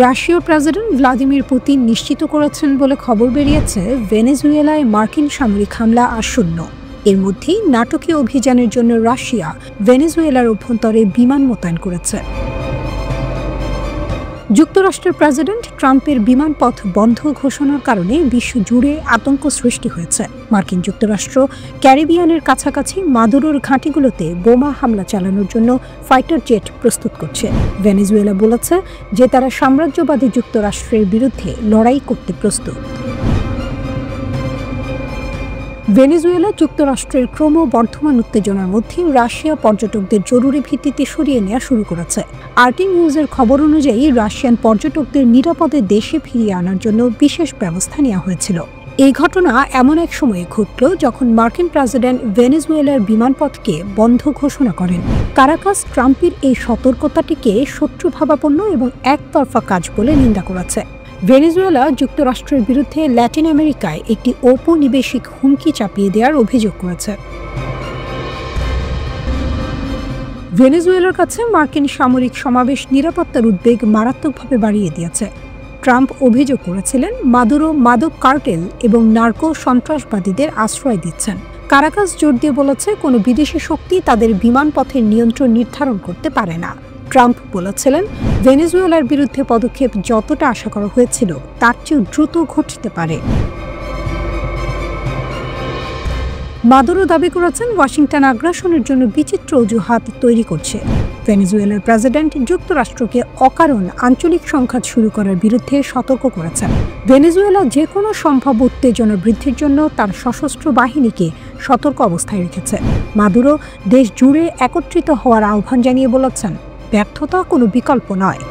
রাশীয় president Vladimir Putin নিশ্চিত করেছেন বলে খবর বেরিয়েছে ভেনেজুয়েলায় মার্কিন সামরিক হামলা আসন্ন। এর মধ্যেই নাটকীয় অভিযানের জন্য রাশিয়া ভেনেজুয়েলার অভ্যন্তরে বিমান মোতায়েন করেছে। যুক্তরাষ্ট্রের প্রেসিডেন্ট ট্রাম্পের বিমানপথ বন্ধ ঘোষণার কারণে বিশ্বজুড়ে আতঙ্ক সৃষ্টি হয়েছে। মার্কিন যুক্তরাষ্ট্র ক্যারিবিয়ানের কাছাকাছি মাদুরোর ঘাঁটিগুলোতে বোমা হামলা চালানোর জন্য ফাইটার জেট প্রস্তুত করছে। ভেনেজুয়েলা বলেছে যে তারা সাম্রাজ্যবাদী যুক্তরাষ্ট্রের বিরুদ্ধে লড়াই করতে প্রস্তুত। ভেনেজুয়েলা যুক্তরাষ্ট্রের ক্রমবর্ধমান উত্তেজনার মধ্যে রাশিয়া পর্যটকদের জরুরি ভিত্তিতে সরিয়ে নেওয়া শুরু করেছে। আরটি নিউজের খবর অনুযায়ী রাশিয়ান পর্যটকদের নিরাপদে দেশে ফিরিয়ে আনার জন্য বিশেষ ব্যবস্থা নেওয়া হয়েছিল। এই ঘটনা এমন এক সময়ে ঘটল যখন মার্কিন প্রেসিডেন্ট ভেনেজুয়েলার বিমানপথকে বন্ধ ঘোষণা করেন। কারাকাস ট্রাম্পের এই সতর্কতাটিকে শত্রুভাবাপন্ন এবং একতরফা কাজ বলে নিন্দা করেছে। ভেনেজুয়েলা যুক্তরাষ্ট্রের বিরুদ্ধে ল্যাটিন আমেরিকায় একটি ঔপনিবেশিক হুমকি চাপিয়ে দেওয়ার অভিযোগ করেছে। ভেনেজুয়েলার কাছে মার্কিন সামরিক সমাবেশ নিরাপত্তার উদ্বেগ মারাত্মকভাবে বাড়িয়ে দিয়েছে। ট্রাম্প অভিযোগ করেছিলেন মাদুরো মাদক কার্টেল এবং নার্কো সন্ত্রাসবাদীদের আশ্রয় দিচ্ছেন। কারাকাস জোর দিয়ে বলেছে কোনো বিদেশি শক্তি তাদের বিমানপথের নিয়ন্ত্রণ নির্ধারণ করতে পারে না। ট্রাম্প বলেছিলেন ভেনেজুয়েলার বিরুদ্ধে পদক্ষেপ যতটা আশা করা হয়েছিল তার চেয়েও দ্রুত ঘটতে পারে। মাদুরো দাবি করেছেন ওয়াশিংটন আগ্রাসনের জন্য বিচিত্র অজুহাত তৈরি করছে। ভেনেজুয়েলার প্রেসিডেন্ট যুক্তরাষ্ট্রকে অকারণ আঞ্চলিক সংঘাত শুরু করার বিরুদ্ধে সতর্ক করেছেন। ভেনেজুয়েলা যে কোনো সম্ভাব্য উত্তেজনা বৃদ্ধির জন্য তার সশস্ত্র বাহিনীকে সতর্ক অবস্থায় রেখেছে। মাদুরো দেশ জুড়ে একত্রিত হওয়ার আহ্বান জানিয়ে বলেছেন ব্যর্থতা কোনো বিকল্প নয়।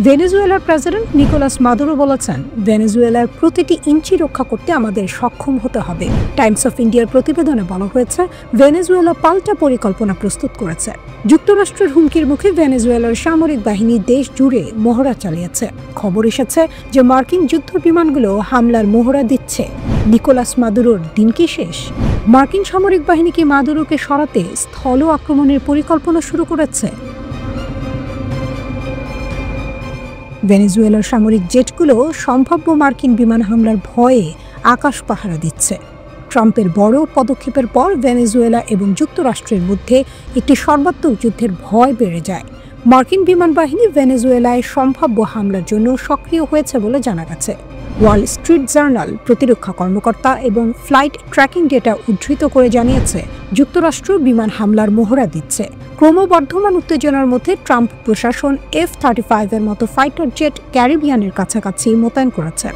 ভেনেজুয়েলার প্রেসিডেন্ট নিকোলাস মাদুরো বলেছেন ভেনেজুয়েলার প্রতিটি ইঞ্চি রক্ষা করতে আমাদের সক্ষম হতে হবে। টাইমস অফ ইন্ডিয়ার প্রতিবেদনে বলা হয়েছে ভেনেজুয়েলা পাল্টা পরিকল্পনা প্রস্তুত করেছে। যুক্তরাষ্ট্রের হুমকির মুখে ভেনেজুয়েলার সামরিক বাহিনী দেশ জুড়ে মহড়া চালিয়েছে। খবর এসেছে যে মার্কিন যুদ্ধ বিমানগুলো হামলার মহড়া দিচ্ছে। নিকোলাস মাদুরোর দিন কি শেষ? মার্কিন সামরিক বাহিনী কি মাদুরোকে সরাতে স্থল আক্রমণের পরিকল্পনা শুরু করেছে? ভেনেজুয়েলার সামরিক জেটগুলো সম্ভাব্য মার্কিন বিমান হামলার ভয়ে আকাশ পাহারা দিচ্ছে। ট্রাম্পের বড় পদক্ষেপের পর ভেনেজুয়েলা এবং যুক্তরাষ্ট্রের মধ্যে একটি সর্বাত্মক যুদ্ধের ভয় বেড়ে যায়। মার্কিন বিমান বাহিনী ভেনেজুয়েলায় সম্ভাব্য হামলার জন্য সক্রিয় হয়েছে বলে জানা গেছে। ওয়াল স্ট্রিট জার্নাল প্রতিরক্ষা কর্মকর্তা এবং ফ্লাইট ট্র্যাকিং ডেটা উদ্ধৃত করে জানিয়েছে যুক্তরাষ্ট্র বিমান হামলার মহড়া দিচ্ছে। ক্রমবর্ধমান উত্তেজনার মধ্যে ট্রাম্প প্রশাসন F-35 এর মতো ফাইটার জেট ক্যারিবিয়ানের কাছাকাছি মোতায়েন করেছে।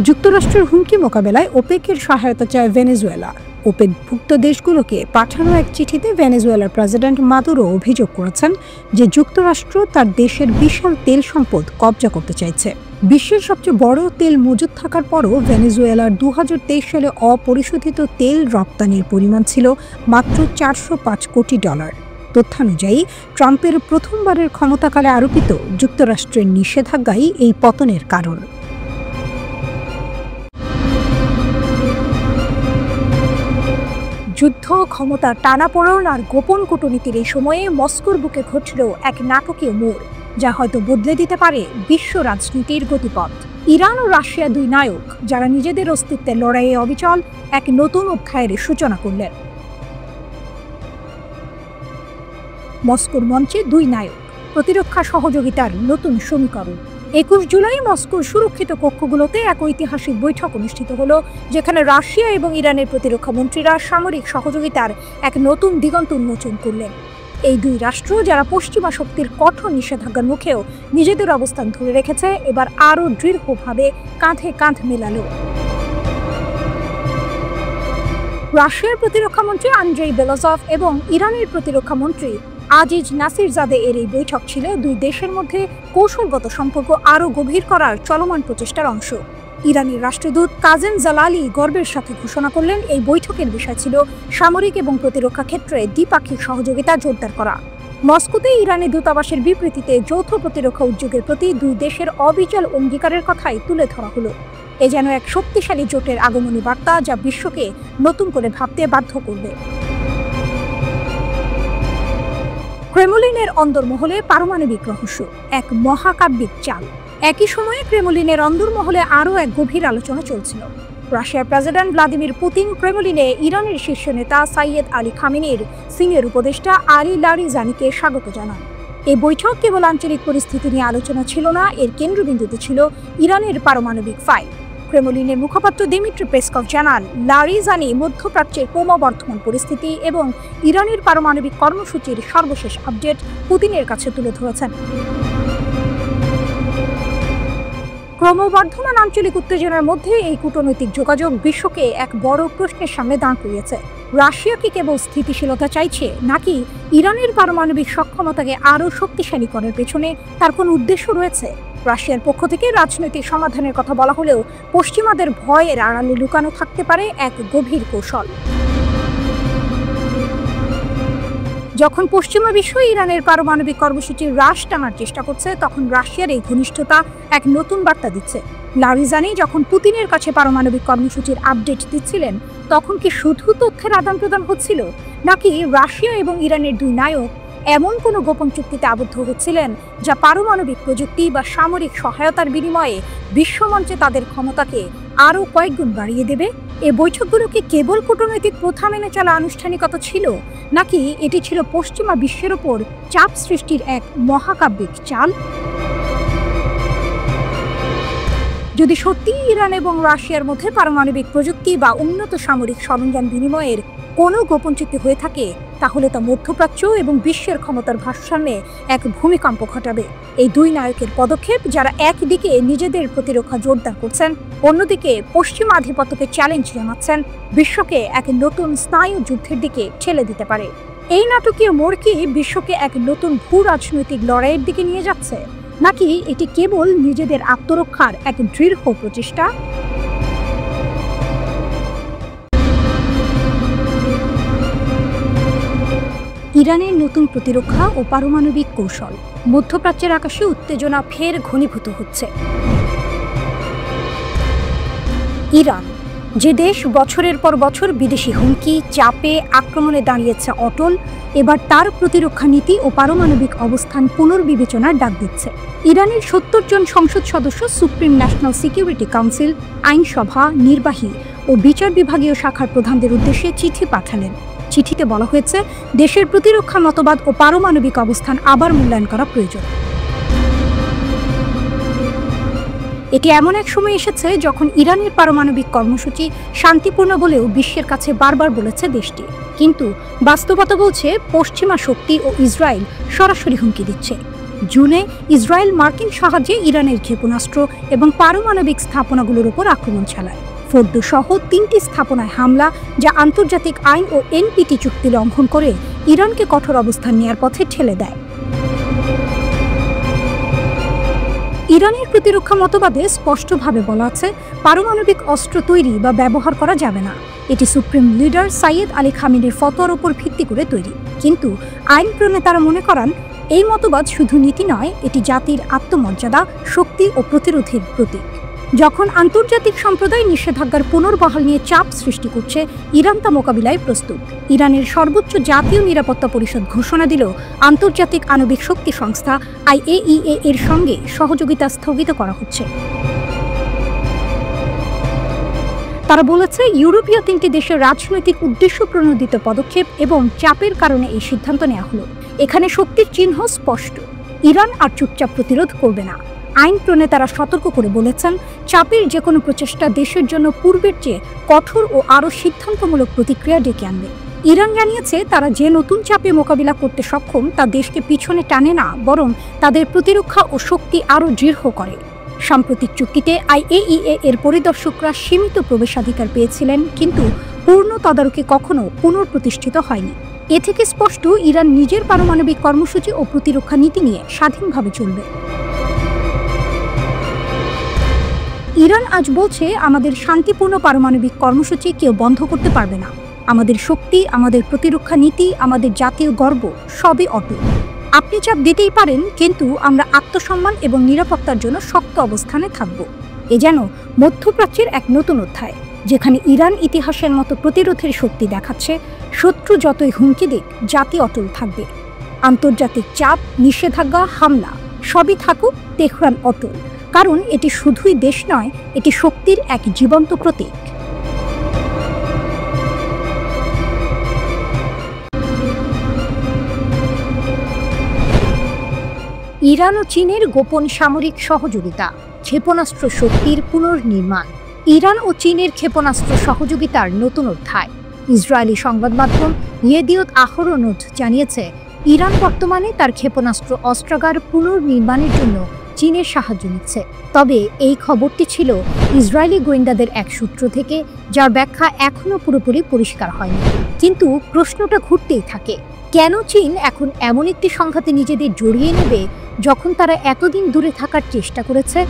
যুক্তরাষ্ট্রের হুমকি মোকাবেলায় ওপেকের সহায়তা চায় ভেনেজুয়েলা। ওপেকভুক্ত দেশগুলোকে পাঠানো এক চিঠিতে ভেনেজুয়েলার প্রেসিডেন্ট মাদুরো অভিযোগ করেছেন যে যুক্তরাষ্ট্র তার দেশের বিশাল তেল সম্পদ কবজা করতে চাইছে। বিশ্বের সবচেয়ে বড় তেল মজুত থাকার পরও ভেনেজুয়েলার 2023 সালে অপরিশোধিত তেল রপ্তানির পরিমাণ ছিল মাত্র $405 কোটি। তথ্যানুযায়ী ট্রাম্পের প্রথমবারের ক্ষমতাকালে আরোপিত যুক্তরাষ্ট্রের নিষেধাজ্ঞাই এই পতনের কারণ। যুদ্ধ, ক্ষমতা টানাপোড়েন আর গোপন কূটনীতির এই সময়ে মস্কোর বুকে ঘটল এক নাটকীয় মোড়, যা হয়তো বদলে দিতে পারে বিশ্ব রাজনীতির গতিপথ। ইরান ও রাশিয়া দুই নায়ক যারা নিজেদের অস্তিত্বের লড়াইয়ে অবিচল এক নতুন অধ্যায়ের সূচনা করলেন। মস্কোর মঞ্চে দুই নায়ক, প্রতিরক্ষা সহযোগিতার নতুন সমীকরণ। 21 জুলাই মস্কোর সুরক্ষিত কক্ষগুলোতে এক ঐতিহাসিক বৈঠক অনুষ্ঠিত হলো, যেখানে রাশিয়া এবং ইরানের প্রতিরক্ষা মন্ত্রীরা সামরিক সহযোগিতার এক নতুন দিগন্ত উন্মোচন করলেন। এই দুই রাষ্ট্র যারা পশ্চিমা শক্তির কঠোর নিষেধাজ্ঞার মুখেও নিজেদের অবস্থান ধরে রেখেছে, এবার আরও দৃঢ়ভাবে কাঁধে কাঁধ মেলালো। রাশিয়ার প্রতিরক্ষা মন্ত্রী আন্দ্রেই বেলাজভ এবং ইরানের প্রতিরক্ষা মন্ত্রী আজিজ নাসিরজাদে এর এই বৈঠক ছিল দুই দেশের মধ্যে কৌশলগত সম্পর্ক আরও গভীর করার চলমান প্রচেষ্টার অংশ। ইরানের রাষ্ট্রদূত কাজেম জালালি গর্বের সাথে ঘোষণা করলেন এই বৈঠকের বিষয় ছিল সামরিক এবং প্রতিরক্ষা ক্ষেত্রে দ্বিপাক্ষিক সহযোগিতা জোরদার করা। মস্কোতে ইরানের দূতাবাসের বিবৃতিতে যৌথ প্রতিরক্ষা উদ্যোগের প্রতি দুই দেশের অবিচল অঙ্গীকারের কথাই তুলে ধরা হলো। এ যেন এক শক্তিশালী জোটের আগমনী বার্তা, যা বিশ্বকে নতুন করে ভাবতে বাধ্য করবে। ক্রেমলিনের অন্দরমহলে পারমাণবিক রহস্য, এক মহাকাব্যিক চাল। একই সময়ে ক্রেমলিনের অন্দরমহলে আরও এক গভীর আলোচনা চলছিল। রাশিয়ার প্রেসিডেন্ট ভ্লাদিমির পুতিন ক্রেমলিনে ইরানের শীর্ষ নেতা সাইয়েদ আলী খামেনির সিনিয়র উপদেষ্টা আলী লারিজানিকে স্বাগত জানান। এই বৈঠক কেবল আঞ্চলিক পরিস্থিতি নিয়ে আলোচনা ছিল না, এর কেন্দ্রবিন্দুতে ছিল ইরানের পারমাণবিক ফাইল। ক্রেমলিনের মুখপাত্র দিমিত্রি পেসকভ জানান, লারিজানি মধ্যপ্রাচ্যের ক্রমবর্ধমান পরিস্থিতি এবং ইরানের পারমাণবিক কর্মসূচির সর্বশেষ আপডেট পুতিনের কাছে তুলে ধরেছেন। ক্রমবর্ধমান আঞ্চলিক উত্তেজনার মধ্যে এই কূটনৈতিক যোগাযোগ বিশ্বকে এক বড় প্রশ্নের সামনে দাঁড় করিয়েছে। রাশিয়া কি কেবল স্থিতিশীলতা চাইছে, নাকি ইরানের পারমাণবিক সক্ষমতাকে আরও শক্তিশালী করার পেছনে তার কোনো উদ্দেশ্য রয়েছে? রাশিয়ার পক্ষ থেকে রাজনৈতিক সমাধানের কথা বলা হলেও পশ্চিমাদের ভয়ের আড়ালে লুকানো থাকতে পারে এক গভীর কৌশল। যখন পশ্চিমা বিশ্ব ইরানের পারমাণবিক কর্মসূচি হ্রাস টানার চেষ্টা করছে, তখন রাশিয়ার এই ঘনিষ্ঠতা এক নতুন বার্তা দিচ্ছে। লারিজানি যখন পুতিনের কাছে পারমাণবিক কর্মসূচির আপডেট দিচ্ছিলেন, তখন কি শুধু তথ্যের আদান প্রদান হচ্ছিল, নাকি রাশিয়া এবং ইরানের দুই নায়ক এমন কোনো গোপন চুক্তিতে আবদ্ধ হচ্ছিলেন যা পারমাণবিক প্রযুক্তি বা সামরিক সহায়তার বিনিময়ে বিশ্বমঞ্চে তাদের ক্ষমতাকে আরও কয়েকগুণ বাড়িয়ে দেবে? এই বৈঠকগুলো কি কেবল কূটনৈতিক প্রথা মেনে চলা আনুষ্ঠানিকতা ছিল, নাকি এটি ছিল পশ্চিমা বিশ্বের ওপর চাপ সৃষ্টির এক মহাকাব্যিক চাল? যদি সত্যি ইরান এবং রাশিয়ার মধ্যে পারমাণবিক প্রযুক্তি বা উন্নত সামরিক সরঞ্জাম বিনিময়ের কোনো গোপন চুক্তি হয়ে থাকে, তাহলে তা মধ্যপ্রাচ্য এবং বিশ্বের ক্ষমতার ভারসাম্যে এক ভূমিকম্প ঘটাবে। এই দুই নায়কের পদক্ষেপ, যারা একদিকে নিজেদের প্রতিরক্ষা জোরদার করছেন, অন্যদিকে পশ্চিমা আধিপত্যকে চ্যালেঞ্জ জানাচ্ছেন, বিশ্বকে এক নতুন স্নায়ু যুদ্ধের দিকে ঠেলে দিতে পারে। এই নাটকীয় মোড় কি বিশ্বকে এক নতুন ভূ রাজনৈতিক লড়াইয়ের দিকে নিয়ে যাচ্ছে, নাকি এটি কেবল নিজেদের আত্মরক্ষার এক দৃঢ় প্রচেষ্টা? ইরানের নতুন প্রতিরক্ষা ও পারমাণবিক কৌশল। মধ্যপ্রাচ্যের আকাশে উত্তেজনা ফের ঘনীভূত হচ্ছে। ইরান, যে দেশ বছরের পর বছর বিদেশি হুমকি, চাপে, আক্রমণে দাঁড়িয়েছে অটল, এবার তার প্রতিরক্ষা নীতি ও পারমাণবিক অবস্থান পুনর্বিবেচনার ডাক দিচ্ছে। ইরানের ৭০ জন সংসদ সদস্য সুপ্রিম ন্যাশনাল সিকিউরিটি কাউন্সিল, আইনসভা, নির্বাহী ও বিচার বিভাগীয় শাখার প্রধানদের উদ্দেশ্যে চিঠি পাঠালেন। চিঠিতে বলা হয়েছে, দেশের প্রতিরক্ষা মতবাদ ও পারমাণবিক অবস্থান আবার মূল্যায়ন করা প্রয়োজন। এটি এমন এক সময় এসেছে যখন ইরানের পারমাণবিক কর্মসূচি শান্তিপূর্ণ বলেও বিশ্বের কাছে বারবার বলেছে দেশটি, কিন্তু বাস্তবতা বলছে পশ্চিমা শক্তি ও ইসরায়েল সরাসরি হুমকি দিচ্ছে। জুনে ইসরায়েল মার্কিন সাহায্যে ইরানের ক্ষেপণাস্ত্র এবং পারমাণবিক স্থাপনাগুলোর উপর আক্রমণ চালায়। ফোর্দো সহ ৩টি স্থাপনায় হামলা, যা আন্তর্জাতিক আইন ও এনপিটি চুক্তি লঙ্ঘন করে ইরানকে কঠোর অবস্থান নেয়ার পথে ঠেলে দেয়। ইরানের প্রতিরক্ষা মতবাদে স্পষ্টভাবে বলা আছে, পারমাণবিক অস্ত্র তৈরি বা ব্যবহার করা যাবে না। এটি সুপ্রিম লিডার সাইয়েদ আলী খামেনির ফতোয়ার উপর ভিত্তি করে তৈরি। কিন্তু আইন প্রণেতারা মনে করেন, এই মতবাদ শুধু নীতি নয়, এটি জাতির আত্মমর্যাদা, শক্তি ও প্রতিরোধের প্রতীক। যখন আন্তর্জাতিক সম্প্রদায় নিষেধাজ্ঞার পুনর্বহাল নিয়ে চাপ সৃষ্টি করছে, ইরান তা মোকাবিলায় প্রস্তুত। ইরানের সর্বোচ্চ জাতীয় নিরাপত্তা পরিষদ ঘোষণা দিল, আন্তর্জাতিক আণবিক শক্তি সংস্থা IAEA এর সঙ্গে সহযোগিতা স্থগিত করা হচ্ছে। তারা বলেছে, ইউরোপীয় 3টি দেশের রাজনৈতিক উদ্দেশ্য প্রণোদিত পদক্ষেপ এবং চাপের কারণে এই সিদ্ধান্ত নেওয়া হলো। এখানে শক্তির চিহ্ন স্পষ্ট, ইরান আর চুপচাপ প্রতিরোধ করবে না। আইন প্রণেতারা সতর্ক করে বলেছেন, চাপের যে কোনো প্রচেষ্টা দেশের জন্য পূর্বের চেয়ে কঠোর ও আরও সিদ্ধান্তমূলক প্রতিক্রিয়া ডেকে আনবে। ইরান জানিয়েছে, তারা যে নতুন চাপে মোকাবিলা করতে সক্ষম তা দেশকে পিছনে টানে না, বরং তাদের প্রতিরক্ষা ও শক্তি আরও দৃঢ় করে। সাম্প্রতিক চুক্তিতে IAEA এর পরিদর্শকরা সীমিত প্রবেশাধিকার পেয়েছিলেন, কিন্তু পূর্ণ তদারকি কখনো পুনঃপ্রতিষ্ঠিত হয়নি। এ থেকে স্পষ্ট, ইরান নিজের পারমাণবিক কর্মসূচি ও প্রতিরক্ষা নীতি নিয়ে স্বাধীনভাবে চলবে। ইরান আজ বলছে, আমাদের শান্তিপূর্ণ পারমাণবিক কর্মসূচি কেউ বন্ধ করতে পারবে না। আমাদের শক্তি, আমাদের প্রতিরক্ষা নীতি, আমাদের জাতীয় গর্ব সবই অটুট। আপনি চাপ দিতেই পারেন, কিন্তু আমরা আত্মসম্মান এবং নিরাপত্তার জন্য শক্ত অবস্থানে থাকব। এ যেন মধ্যপ্রাচ্যের এক নতুন অধ্যায়, যেখানে ইরান ইতিহাসের মতো প্রতিরোধের শক্তি দেখাচ্ছে। শত্রু যতই হুমকি দিক, জাতি অটল থাকবে। আন্তর্জাতিক চাপ, নিষেধাজ্ঞা, হামলা সবই থাকুক, তেহরান অটল, কারণ এটি শুধুই দেশ নয়, এটি শক্তির এক জীবন্ত প্রতীক। ইরান ও চীনের গোপন সামরিক সহযোগিতা, ক্ষেপণাস্ত্র শক্তির পুনর্নির্মাণ। ইরান ও চীনের ক্ষেপণাস্ত্র সহযোগিতার নতুন অধ্যায়। ইসরায়েলি সংবাদ মাধ্যম ইয়েদিওত আহরোনোট জানিয়েছে, ইরান বর্তমানে তার ক্ষেপণাস্ত্র অস্ত্রাগার পুনর্নির্মাণের জন্য চীনের সাহায্য নিচ্ছে। তবে এই খবরটি ছিল ইসরায়েলি গোয়েন্দাদের এক সূত্র থেকে, যার ব্যাখ্যা এখনও পুরোপুরি পরিষ্কার হয়নি। কিন্তু প্রশ্নটা ঘুরতেই থাকে, কেন চীন এখন এমন একটি সংঘাতে নিজেদের জড়িয়ে নেবে যখন তারা এতদিন দূরে থাকার চেষ্টা করেছে?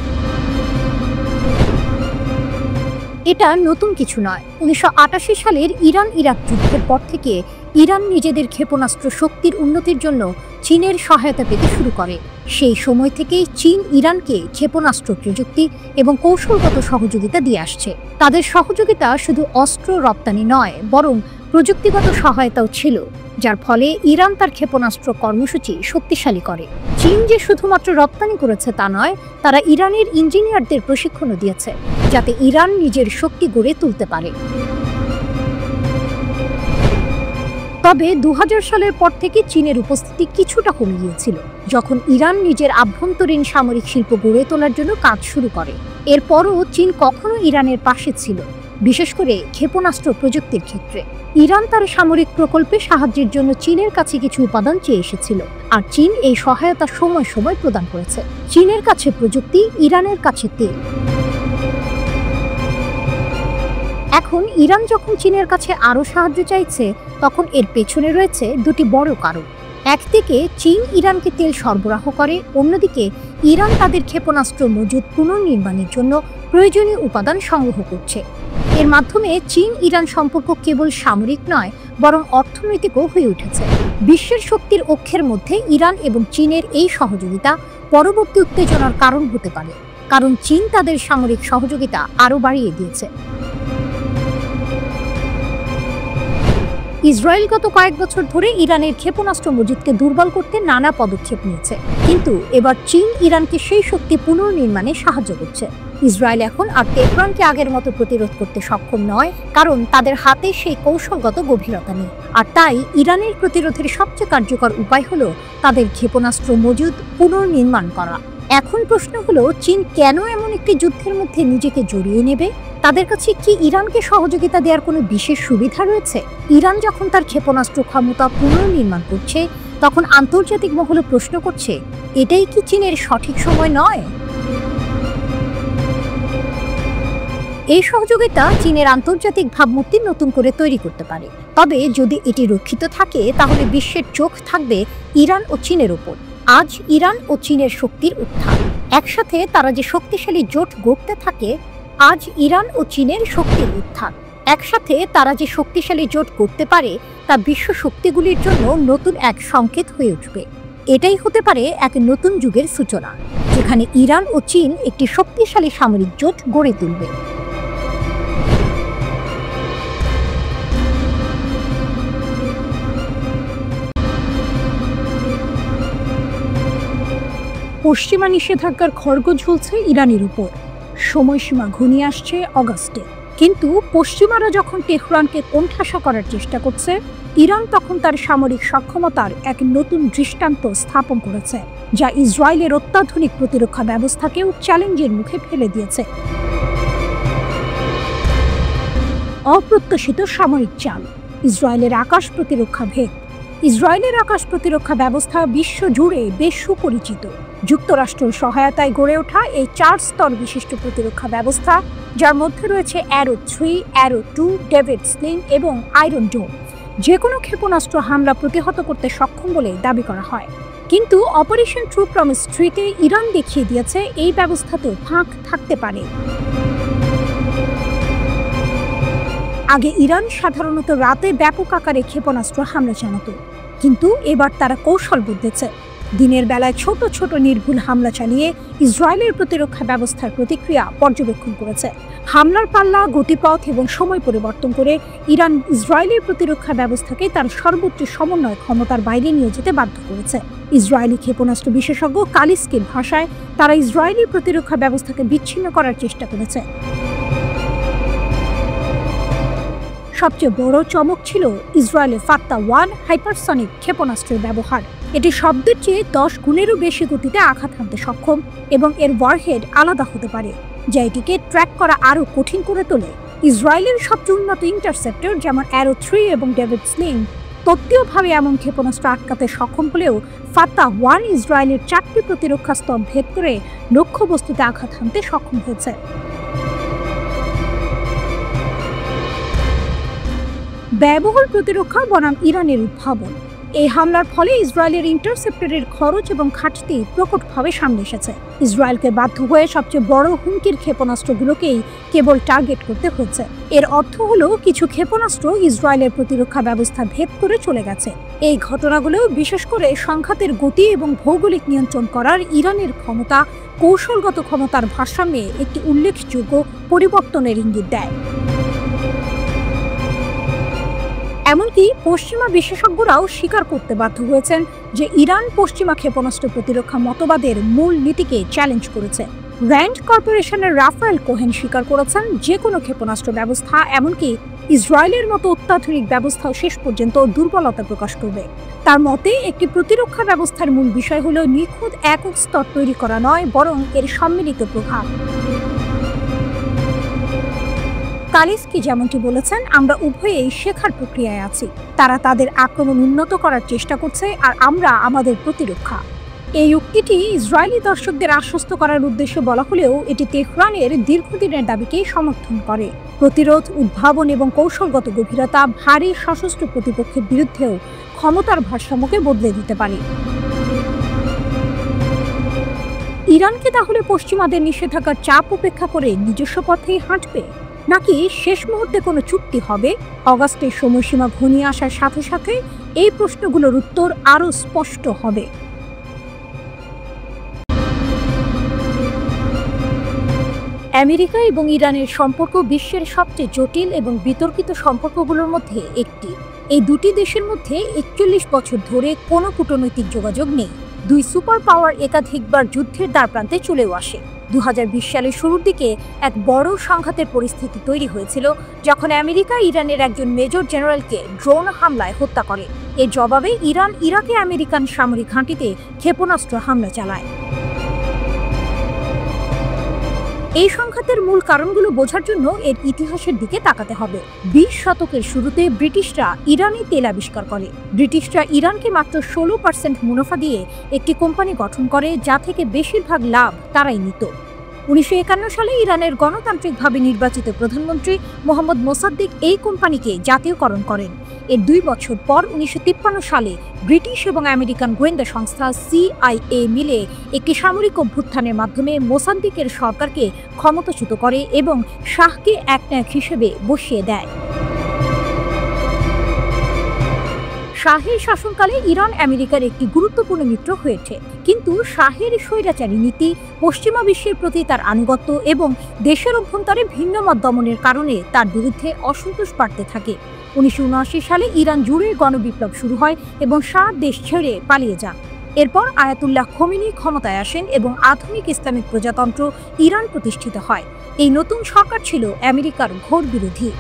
এটা নতুন কিছু নয়। 1988 সালের ইরান ইরাক যুদ্ধের পর থেকে ইরান নিজেদের ক্ষেপণাস্ত্র শক্তির উন্নতির জন্য চীনের সহায়তা পেতে শুরু করে। সেই সময় থেকেই চীন ইরানকে ক্ষেপণাস্ত্র প্রযুক্তি এবং কৌশলগত সহযোগিতা দিয়ে আসছে। তাদের সহযোগিতা শুধু অস্ত্র রপ্তানি নয়, বরং প্রযুক্তিগত সহায়তাও ছিল, যার ফলে ইরান তার ক্ষেপণাস্ত্র কর্মসূচি শক্তিশালী করে। চীন যে শুধুমাত্র রপ্তানি করেছে তা নয়, তারা ইরানের ইঞ্জিনিয়ারদের প্রশিক্ষণও দিয়েছে, যাতে ইরান নিজের শক্তি গড়ে তুলতে পারে। তবে 2000 সালের পর থেকে চীনের উপস্থিতি কিছুটা কমে গিয়েছিল, যখন ইরান নিজের আভ্যন্তরীণ সামরিক শিল্প গড়ে তোলার জন্য কাজ শুরু করে। এরপরও চীন কখনো ইরানের পাশে ছিল, বিশেষ করে ক্ষেপণাস্ত্র প্রযুক্তির ক্ষেত্রে। ইরান তার সামরিক প্রকল্পে সাহায্যের জন্য চীনের কাছে কিছু উপাদান চেয়ে এসেছিল, আর চীন এই সহায়তা সময় সময় প্রদান করেছে। চীনের কাছে প্রযুক্তি, ইরানের কাছে তেল। এখন ইরান যখন চীনের কাছে আরও সাহায্য চাইছে, তখন এর পেছনে রয়েছে দুটি বড় কারণ। একদিকে চীন ইরানকে তেল সরবরাহ করে, অন্যদিকে ইরান তাদের ক্ষেপণাস্ত্র মজুদ পুনর্নির্মাণের জন্য প্রয়োজনীয় উপাদান সংগ্রহ করছে। এর মাধ্যমে চীন ইরান সম্পর্ক কেবল সামরিক নয়, বরং অর্থনৈতিকও হয়ে উঠেছে। বিশ্বের শক্তির অক্ষের মধ্যে ইরান এবং চীনের এই সহযোগিতা পরবর্তী উত্তেজনার কারণ হতে পারে, কারণ চীন তাদের সামরিক সহযোগিতা আরও বাড়িয়ে দিয়েছে। ইসরায়েল গত কয়েক বছর ধরে ইরানের ক্ষেপণাস্ত্র মজুদকে দুর্বল করতে নানা পদক্ষেপ নিয়েছে, কিন্তু এবার চীন ইরানকে সেই শক্তি পুনর্নির্মাণে সাহায্য করছে। ইসরায়েল এখন আর তেহরানকে আগের মতো প্রতিরোধ করতে সক্ষম নয়, কারণ তাদের হাতে সেই কৌশলগত গভীরতা নেই। আর তাই ইরানের প্রতিরোধের সবচেয়ে কার্যকর উপায় হলো তাদের ক্ষেপণাস্ত্র মজুদ পুনর্নির্মাণ করা। এখন প্রশ্ন হলো, চীন কেন এমন একটি যুদ্ধের মধ্যে নিজেকে জড়িয়ে নেবে? তাদের কাছে কি ইরানকে সহযোগিতা দেওয়ার কোনো বিশেষ সুবিধা রয়েছে? ইরান যখন তার ক্ষেপণাস্ত্র ক্ষমতা পুনর্নির্মাণ করছে, তখন আন্তর্জাতিক মহল প্রশ্ন করছে, এটাই কি চীনের সঠিক সময় নয়? এই সহযোগিতা চীনের আন্তর্জাতিক ভাবমূর্তি নতুন করে তৈরি করতে পারে। তবে যদি এটি রক্ষিত থাকে, তাহলে বিশ্বের চোখ থাকবে ইরান ও চীনের উপর। আজ ইরান ও চীনের শক্তির উত্থান, একসাথে তারা যে শক্তিশালী জোট গড়তে থাকে, আজ ইরান ও চীনের শক্তির উত্থান, একসাথে তারা যে শক্তিশালী জোট করতে পারে, তা বিশ্ব শক্তিগুলির জন্য নতুন এক সংকেত হয়ে উঠবে। এটাই হতে পারে এক নতুন যুগের সূচনা, যেখানে ইরান ও চীন একটি শক্তিশালী সামরিক জোট গড়ে তুলবে। পশ্চিমা নিষেধাজ্ঞার খড়গ ঝুলছে ইরানের উপর। সময়সীমা ঘনিয়ে আসছে অগাস্টে, কিন্তু পশ্চিমারা যখন তেহরানকে কোণঠাসা করার চেষ্টা করছে, ইরান তখন তার সামরিক সক্ষমতার এক নতুন দৃষ্টান্ত স্থাপন করেছে, যা ইসরায়েলের অত্যাধুনিক প্রতিরক্ষা ব্যবস্থাকেও চ্যালেঞ্জের মুখে ফেলে দিয়েছে। অপ্রত্যাশিত সামরিক চাল, ইসরায়েলের আকাশ প্রতিরক্ষা ভেদ। ইসরায়েলের আকাশ প্রতিরক্ষা ব্যবস্থা বিশ্ব জুড়ে বেশ সুপরিচিত। যুক্তরাষ্ট্রের সহায়তায় গড়ে ওঠা এই 4 স্তর বিশিষ্ট প্রতিরক্ষা ব্যবস্থা, যার মধ্যে রয়েছে অ্যারো 3, অ্যারো 2, ডেভিড স্লিং এবং আয়রন ডোম, যে কোনো ক্ষেপণাস্ত্র হামলা প্রতিহত করতে সক্ষম বলে দাবি করা হয়। কিন্তু অপারেশন ট্রু প্রমিস 3-তে ইরান দেখিয়ে দিয়েছে এই ব্যবস্থাতেও ফাঁক থাকতে পারে। আগে ইরান সাধারণত রাতে ব্যাপক আকারে ক্ষেপণাস্ত্র হামলা চালাতো, কিন্তু এবার তারা কৌশল বদলেছে। দিনের বেলায় ছোট ছোট নির্ভুল হামলা চালিয়ে ইসরায়েলের প্রতিরক্ষা ব্যবস্থার প্রতিক্রিয়া পর্যবেক্ষণ করেছে। হামলার পাল্লা, গতিপথ এবং সময় পরিবর্তন করে ইরান ইসরায়েলের প্রতিরক্ষা ব্যবস্থাকে তার সর্বোচ্চ সমন্বয় ক্ষমতার বাইরে নিয়ে যেতে বাধ্য করেছে। ইসরায়েলি ক্ষেপণাস্ত্র বিশেষজ্ঞ কালিস্কির ভাষায়, তারা ইসরায়েলি প্রতিরক্ষা ব্যবস্থাকে বিচ্ছিন্ন করার চেষ্টা করেছে। সবচেয়ে বড় চমক ছিল ইসরায়েলের ফাত্তা-1 হাইপারসনিক ক্ষেপণাস্ত্রের ব্যবহার। এটি শব্দের চেয়ে 10 গুণেরও বেশি গতিতে আঘাত হানতে সক্ষম এবং এর ওয়ারহেড আলাদা হতে পারে, যা এটিকে ট্র্যাক করা আরও কঠিন করে তোলে। ইসরায়েলের সবচেয়ে উন্নত ইন্টারসেপ্টর যেমন অ্যারো-3 এবং ডেভিড স্লিং তত্ত্বীয়ভাবে এমন ক্ষেপণাস্ত্র আটকাতে সক্ষম হলেও ফাত্তা-1 ইসরায়েলের 4টি প্রতিরক্ষা স্তর ভেদ করে লক্ষ্যবস্তুতে আঘাত হানতে সক্ষম হয়েছে। ব্যয়বহুল প্রতিরক্ষা বনাম ইরানের উদ্ভাবন। এই হামলার ফলে ইসরায়েলের ইন্টারসেপ্টরের খরচ এবং ঘাটতি প্রকটভাবে সামনে এসেছে। ইসরায়েলকে বাধ্য হয়ে সবচেয়ে বড় হুমকির ক্ষেপণাস্ত্রগুলোকেই কেবল টার্গেট করতে হচ্ছে। এর অর্থ হলো কিছু ক্ষেপণাস্ত্র ইসরায়েলের প্রতিরক্ষা ব্যবস্থা ভেদ করে চলে গেছে। এই ঘটনাগুলো বিশেষ করে সংঘাতের গতি এবং ভৌগোলিক নিয়ন্ত্রণ করার ইরানের ক্ষমতা, কৌশলগত ক্ষমতার ভারসাম্যে একটি উল্লেখযোগ্য পরিবর্তনের ইঙ্গিত দেয়। এমনকি পশ্চিমা বিশেষজ্ঞরাও স্বীকার করতে বাধ্য হয়েছেন যে ইরান পশ্চিমা ক্ষেপণাস্ত্র প্রতিরক্ষা মতবাদের মূল নীতিকে চ্যালেঞ্জ করেছে। র্যান্ড কর্পোরেশনের রাফায়েল কোহেন স্বীকার করেছেন যে কোনো ক্ষেপণাস্ত্র ব্যবস্থা, এমনকি ইসরায়েলের মতো অত্যাধুনিক ব্যবস্থাও শেষ পর্যন্ত দুর্বলতা প্রকাশ করবে। তার মতে একটি প্রতিরক্ষা ব্যবস্থার মূল বিষয় হলো নিখুঁত একক স্তর তৈরি করা নয়, বরং এর সম্মিলিত প্রভাব। কালিস্কি যেমনটি বলেছেন, আমরা উভয়েই শেখার প্রক্রিয়ায় আছি। তারা তাদের আক্রমণ উন্নত করার চেষ্টা করছে আর আমরা আমাদের প্রতিরক্ষা। এই উক্তিটি ইসরায়েলি দর্শকদের আশ্বস্ত করার উদ্দেশ্যে বলা হলেও এটি তেহরানের দীর্ঘদিনের দাবিকেই সমর্থন করে। প্রতিরোধ, উদ্ভাবন এবং কৌশলগত গভীরতা ভারী সশস্ত্র প্রতিপক্ষের বিরুদ্ধেও ক্ষমতার ভারসাম্যকে বদলে দিতে পারে। ইরানকে তাহলে পশ্চিমাদের নিষেধাজ্ঞার চাপ উপেক্ষা করে নিজস্ব পথেই হাঁটবে, নাকি শেষ মুহূর্তে কোনো চুক্তি হবে? অগাস্টের সময়সীমা ঘনিয়ে আসার সাথে সাথে এই প্রশ্নগুলোর উত্তর আরও স্পষ্ট হবে। আমেরিকা এবং ইরানের সম্পর্ক বিশ্বের সবচেয়ে জটিল এবং বিতর্কিত সম্পর্কগুলোর মধ্যে একটি। এই দুটি দেশের মধ্যে 41 বছর ধরে কোনো কূটনৈতিক যোগাযোগ নেই। দুই সুপার পাওয়ার একাধিকবার যুদ্ধের দ্বারপ্রান্তে চলেও আসে। 2020 সালের শুরুর দিকে এক বড় সংঘাতের পরিস্থিতি তৈরি হয়েছিল যখন আমেরিকা ইরানের একজন মেজর জেনারেলকে ড্রোন হামলায় হত্যা করে। এর জবাবে ইরান ইরাকে আমেরিকান সামরিক ঘাঁটিতে ক্ষেপণাস্ত্র হামলা চালায়। এই সংঘাতের মূল কারণগুলো বোঝার জন্য এর ইতিহাসের দিকে তাকাতে হবে। 20 শতকের শুরুতে ব্রিটিশরা ইরানি তেল আবিষ্কার করে। ব্রিটিশরা ইরানকে মাত্র 16% মুনাফা দিয়ে একটি কোম্পানি গঠন করে, যা থেকে বেশিরভাগ লাভ তারাই নিত। 1951 সালে ইরানের গণতান্ত্রিকভাবে নির্বাচিত প্রধানমন্ত্রী মোহাম্মদ মোসাদ্দেক এই কোম্পানিকে জাতীয়করণ করেন। এর 2 বছর পর 1953 সালে ব্রিটিশ এবং আমেরিকান গোয়েন্দা সংস্থা CIA মিলে একটি সামরিক অভ্যুত্থানের মাধ্যমে মোসাদ্দেকের সরকারকে ক্ষমতাচ্যুত করে এবং শাহকে একনায়ক হিসেবে বসিয়ে দেয়। শাহের শাসনকালে ইরান আমেরিকার একটি গুরুত্বপূর্ণ মিত্র হয়ে ওঠে, কিন্তু শাহের স্বৈরাচারী নীতি, পশ্চিমা বিশ্বের প্রতি তার আনুগত্য এবং দেশের অভ্যন্তরে ভিন্নমত দমনের কারণে তার বিরুদ্ধে অসন্তোষ বাড়তে থাকে। 1979 সালে ইরান জুড়ে গণবিপ্লব শুরু হয় এবং শাহ দেশ ছেড়ে পালিয়ে যান। এরপর আয়াতুল্লাহ খোমেনি ক্ষমতায় আসেন এবং আধুনিক ইসলামিক প্রজাতন্ত্র ইরান প্রতিষ্ঠিত হয়। এই নতুন সরকার ছিল আমেরিকার ঘোর বিরোধী।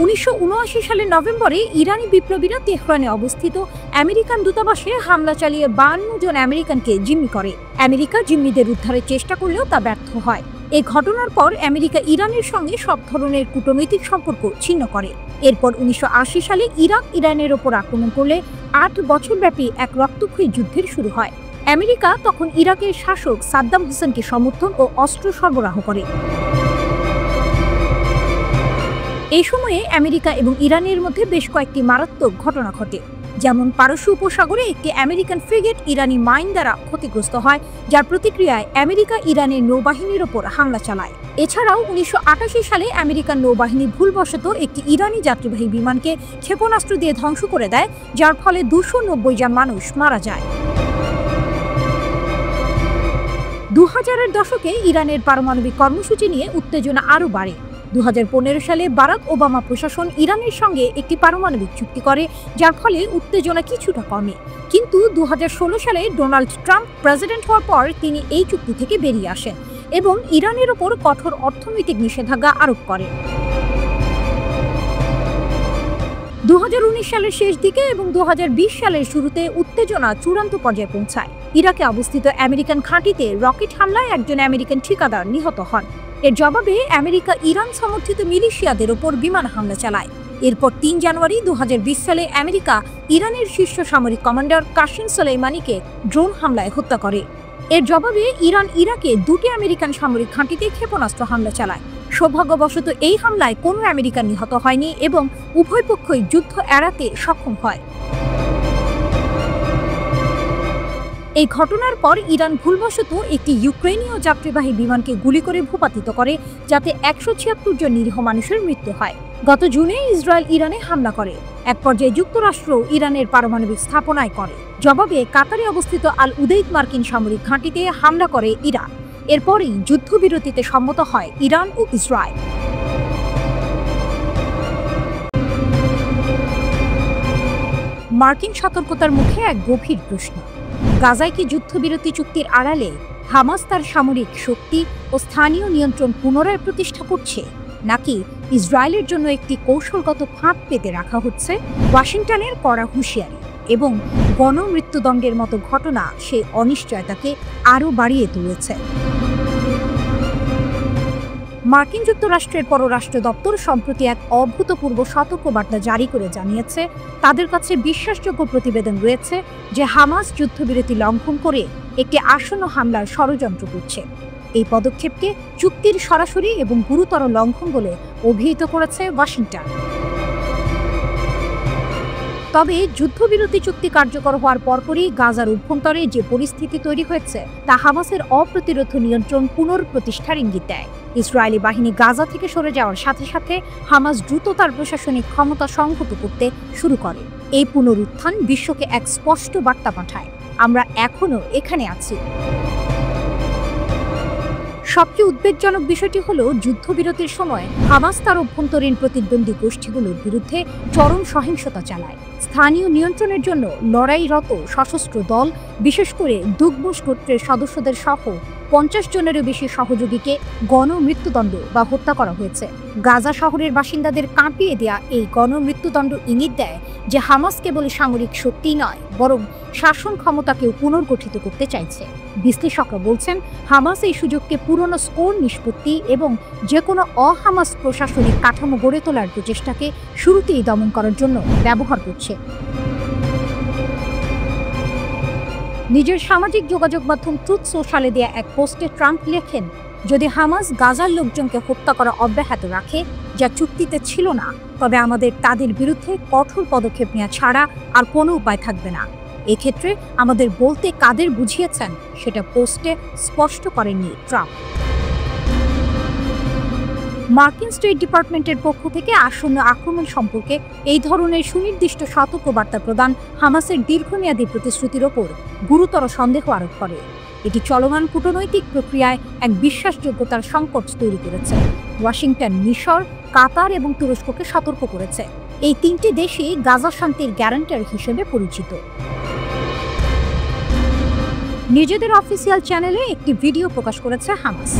1979 সালের নভেম্বরে ইরানি বিপ্লবীরা তেহরানে অবস্থিত আমেরিকান দূতাবাসে হামলা চালিয়ে 52 জন আমেরিকানকে জিম্মি করে। আমেরিকা জিম্মিদের উদ্ধারের চেষ্টা করলেও তা ব্যর্থ হয়। এই ঘটনার পর আমেরিকা ইরানের সঙ্গে সব ধরনের কূটনৈতিক সম্পর্ক ছিন্ন করে। এরপর 1980 সালে ইরাক ইরানের ওপর আক্রমণ করলে 8 বছরব্যাপী এক রক্তক্ষয়ী যুদ্ধের শুরু হয়। আমেরিকা তখন ইরাকের শাসক সাদ্দাম হোসেনকে সমর্থন ও অস্ত্র সরবরাহ করে। এই সময়ে আমেরিকা এবং ইরানের মধ্যে বেশ কয়েকটি মারাত্মক ঘটনা ঘটে। যেমন পারস্য উপসাগরে একটি আমেরিকান ফ্রিগেট ইরানি মাইন দ্বারা ক্ষতিগ্রস্ত হয়, যার প্রতিক্রিয়ায় আমেরিকা ইরানের নৌবাহিনীর ওপর হামলা চালায়। এছাড়াও 1988 সালে আমেরিকান নৌবাহিনী ভুলবশত একটি ইরানি যাত্রীবাহী বিমানকে ক্ষেপণাস্ত্র দিয়ে ধ্বংস করে দেয়, যার ফলে 290 জন মানুষ মারা যায়। 2000-এর দশকে ইরানের পারমাণবিক কর্মসূচি নিয়ে উত্তেজনা আরও বাড়ে। 2015 সালে বারাক ওবামা প্রশাসন ইরানের সঙ্গে একটি পারমাণবিক চুক্তি করে, যার ফলে উত্তেজনা কিছুটা কমে। কিন্তু 2016 সালে ডোনাল্ড ট্রাম্প প্রেসিডেন্ট হওয়ার পর তিনি এই চুক্তি থেকে বেরিয়ে আসেন এবং ইরানের ওপর কঠোর অর্থনৈতিক নিষেধাজ্ঞা আরোপ করেন। 2019 সালের শেষ দিকে এবং 2020 সালের শুরুতে উত্তেজনা চূড়ান্ত পর্যায়ে পৌঁছায়। ইরাকে অবস্থিত আমেরিকান ঘাঁটিতে রকেট হামলায় একজন আমেরিকান ঠিকাদার নিহত হন। এর জবাবে আমেরিকা ইরান সমর্থিত মিলিশিয়াদের ওপর বিমান হামলা চালায়। এরপর 3 জানুয়ারি 2020 সালে আমেরিকা ইরানের শীর্ষ সামরিক কমান্ডার কাসেম সোলেইমানিকে ড্রোন হামলায় হত্যা করে। এর জবাবে ইরান ইরাকে 2টি আমেরিকান সামরিক ঘাঁটিতে ক্ষেপণাস্ত্র হামলা চালায়। সৌভাগ্যবশত এই হামলায় কোনো আমেরিকান নিহত হয়নি এবং উভয় পক্ষই যুদ্ধ এড়াতে সক্ষম হয়। এই ঘটনার পর ইরান ভুলবশত একটি ইউক্রেনীয় যাত্রীবাহী বিমানকে গুলি করে ভূপাতিত করে, যাতে 176 জন নিরীহ মানুষের মৃত্যু হয়। গত জুনে ইসরায়েল ইরানে হামলা করে। এক পর্যায়ে যুক্তরাষ্ট্র ইরানের পারমাণবিক স্থাপনায় করে। জবাবে কাতারে অবস্থিত আল উদেইদ মার্কিন সামরিক ঘাঁটিতে হামলা করে ইরান। এরপরই যুদ্ধবিরতিতে সম্মত হয় ইরান ও ইসরায়েল। মার্কিন সতর্কতার মুখে এক গভীর প্রশ্ন: গাজায় কি যুদ্ধবিরতি চুক্তির আড়ালে হামাস তার সামরিক শক্তি ও স্থানীয় নিয়ন্ত্রণ পুনরায় প্রতিষ্ঠা করছে, নাকি ইসরায়েলের জন্য একটি কৌশলগত ফাঁদ পেতে রাখা হচ্ছে? ওয়াশিংটনের কড়া হুঁশিয়ারি এবং গণমৃত্যুদণ্ডের মতো ঘটনা সেই অনিশ্চয়তাকে আরও বাড়িয়ে তুলেছে। মার্কিন যুক্তরাষ্ট্রের পররাষ্ট্র দপ্তর সম্প্রতি এক অভূতপূর্ব সতর্কবার্তা জারি করে জানিয়েছে, তাদের কাছে বিশ্বাসযোগ্য প্রতিবেদন রয়েছে যে হামাস যুদ্ধবিরতি লঙ্ঘন করে একটি আসন্ন হামলার ষড়যন্ত্র করছে। এই পদক্ষেপকে চুক্তির সরাসরি এবং গুরুতর লঙ্ঘন বলে অভিহিত করেছে ওয়াশিংটন। তবে যুদ্ধবিরতি চুক্তি কার্যকর হওয়ার পরপরই গাজার অভ্যন্তরে যে পরিস্থিতি তৈরি হয়েছে তা হামাসের অপ্রতিরোধ নিয়ন্ত্রণ পুনঃপ্রতিষ্ঠার ইঙ্গিত দেয়। ইসরায়েলি বাহিনী গাজা থেকে সরে যাওয়ার সাথে সাথে হামাস দ্রুত তার প্রশাসনিক ক্ষমতা সংহত করতে শুরু করে। এই পুনরুত্থান বিশ্বকে এক স্পষ্ট বার্তা পাঠায়: আমরা এখনো এখানে আছি। সবচেয়ে উদ্বেগজনক বিষয়টি হলো, যুদ্ধবিরতির সময় হামাস তার অভ্যন্তরীণ প্রতিদ্বন্দ্বী গোষ্ঠীগুলোর বিরুদ্ধে চরম সহিংসতা চালায়। স্থানীয় নিয়ন্ত্রণের জন্য লড়াইরত সশস্ত্র দল, বিশেষ করে দুগবুশ গোত্রের সদস্যদের সহ 50 জনেরও বেশি সহযোগীকে গণমৃত্যুদণ্ড বা হত্যা করা হয়েছে। গাজা শহরের বাসিন্দাদের কাঁপিয়ে দেয়া এই গণমৃত্যুদণ্ড ইঙ্গিত দেয় যে হামাস কেবল সামরিক শক্তি নয়, বরং শাসন ক্ষমতাকেও পুনর্গঠিত করতে চাইছে। বিশ্লেষকরা বলছেন, হামাস এই সুযোগকে পুরনো স্কোর নিষ্পত্তি এবং যে কোনো অহামাস প্রশাসনিক কাঠামো গড়ে তোলার প্রচেষ্টাকে শুরুতেই দমন করার জন্য ব্যবহার করছে। নিজের সামাজিক যোগাযোগ মাধ্যম ট্রুথ সোশ্যালে দেয়া এক পোস্টে ট্রাম্প লেখেন, যদি হামাস গাজার লোকজনকে হত্যা করা অব্যাহত রাখে, যা চুক্তিতে ছিল না, তবে আমাদের তাদের বিরুদ্ধে কঠোর পদক্ষেপ নেওয়া ছাড়া আর কোনো উপায় থাকবে না। এক্ষেত্রে আমাদের বলতে কাদের বুঝিয়েছেন সেটা পোস্টে স্পষ্ট করেননি ট্রাম্প। মার্কিন স্টেট ডিপার্টমেন্টের পক্ষ থেকে আসন্ন আক্রমণ সম্পর্কে এই ধরনের সুনির্দিষ্ট সতর্কবার্তা প্রদান হামাসের দীর্ঘমেয়াদী প্রতিশ্রুতির ওপর গুরুতর সন্দেহ আরোপ করে। এটি চলমান কূটনৈতিক প্রক্রিয়ায় এক বিশ্বাসযোগ্যতার সংকট তৈরি করেছে। ওয়াশিংটন মিশর, কাতার এবং তুরস্ককে সতর্ক করেছে। এই 3টি দেশই গাজা শান্তির গ্যারান্টার হিসেবে পরিচিত। নিজেদের অফিসিয়াল চ্যানেলে একটি ভিডিও প্রকাশ করেছে হামাস।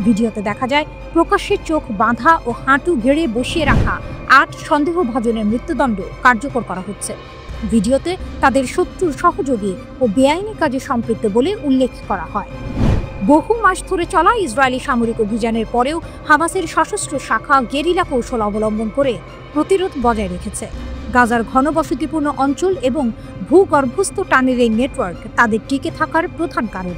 ভিডিওতে দেখা যায় প্রকাশ্যে চোখ বাঁধা ও হাঁটু গেড়ে বসিয়ে রাখা 8 সন্দেহভাজনের মৃত্যুদণ্ড কার্যকর করা হচ্ছে। ভিডিওতে তাদের শত্রুর সহযোগী ও বেআইনি কাজে সম্পৃক্ত বলে উল্লেখ করা হয়। বহু মাস ধরে চলা ইসরায়েলি সামরিক অভিযানের পরেও হামাসের সশস্ত্র শাখা গেরিলা কৌশল অবলম্বন করে প্রতিরোধ বজায় রেখেছে। গাজার ঘনবসতিপূর্ণ অঞ্চল এবং ভূগর্ভস্থ টানেল এই নেটওয়ার্ক তাদের টিকে থাকার প্রধান কারণ।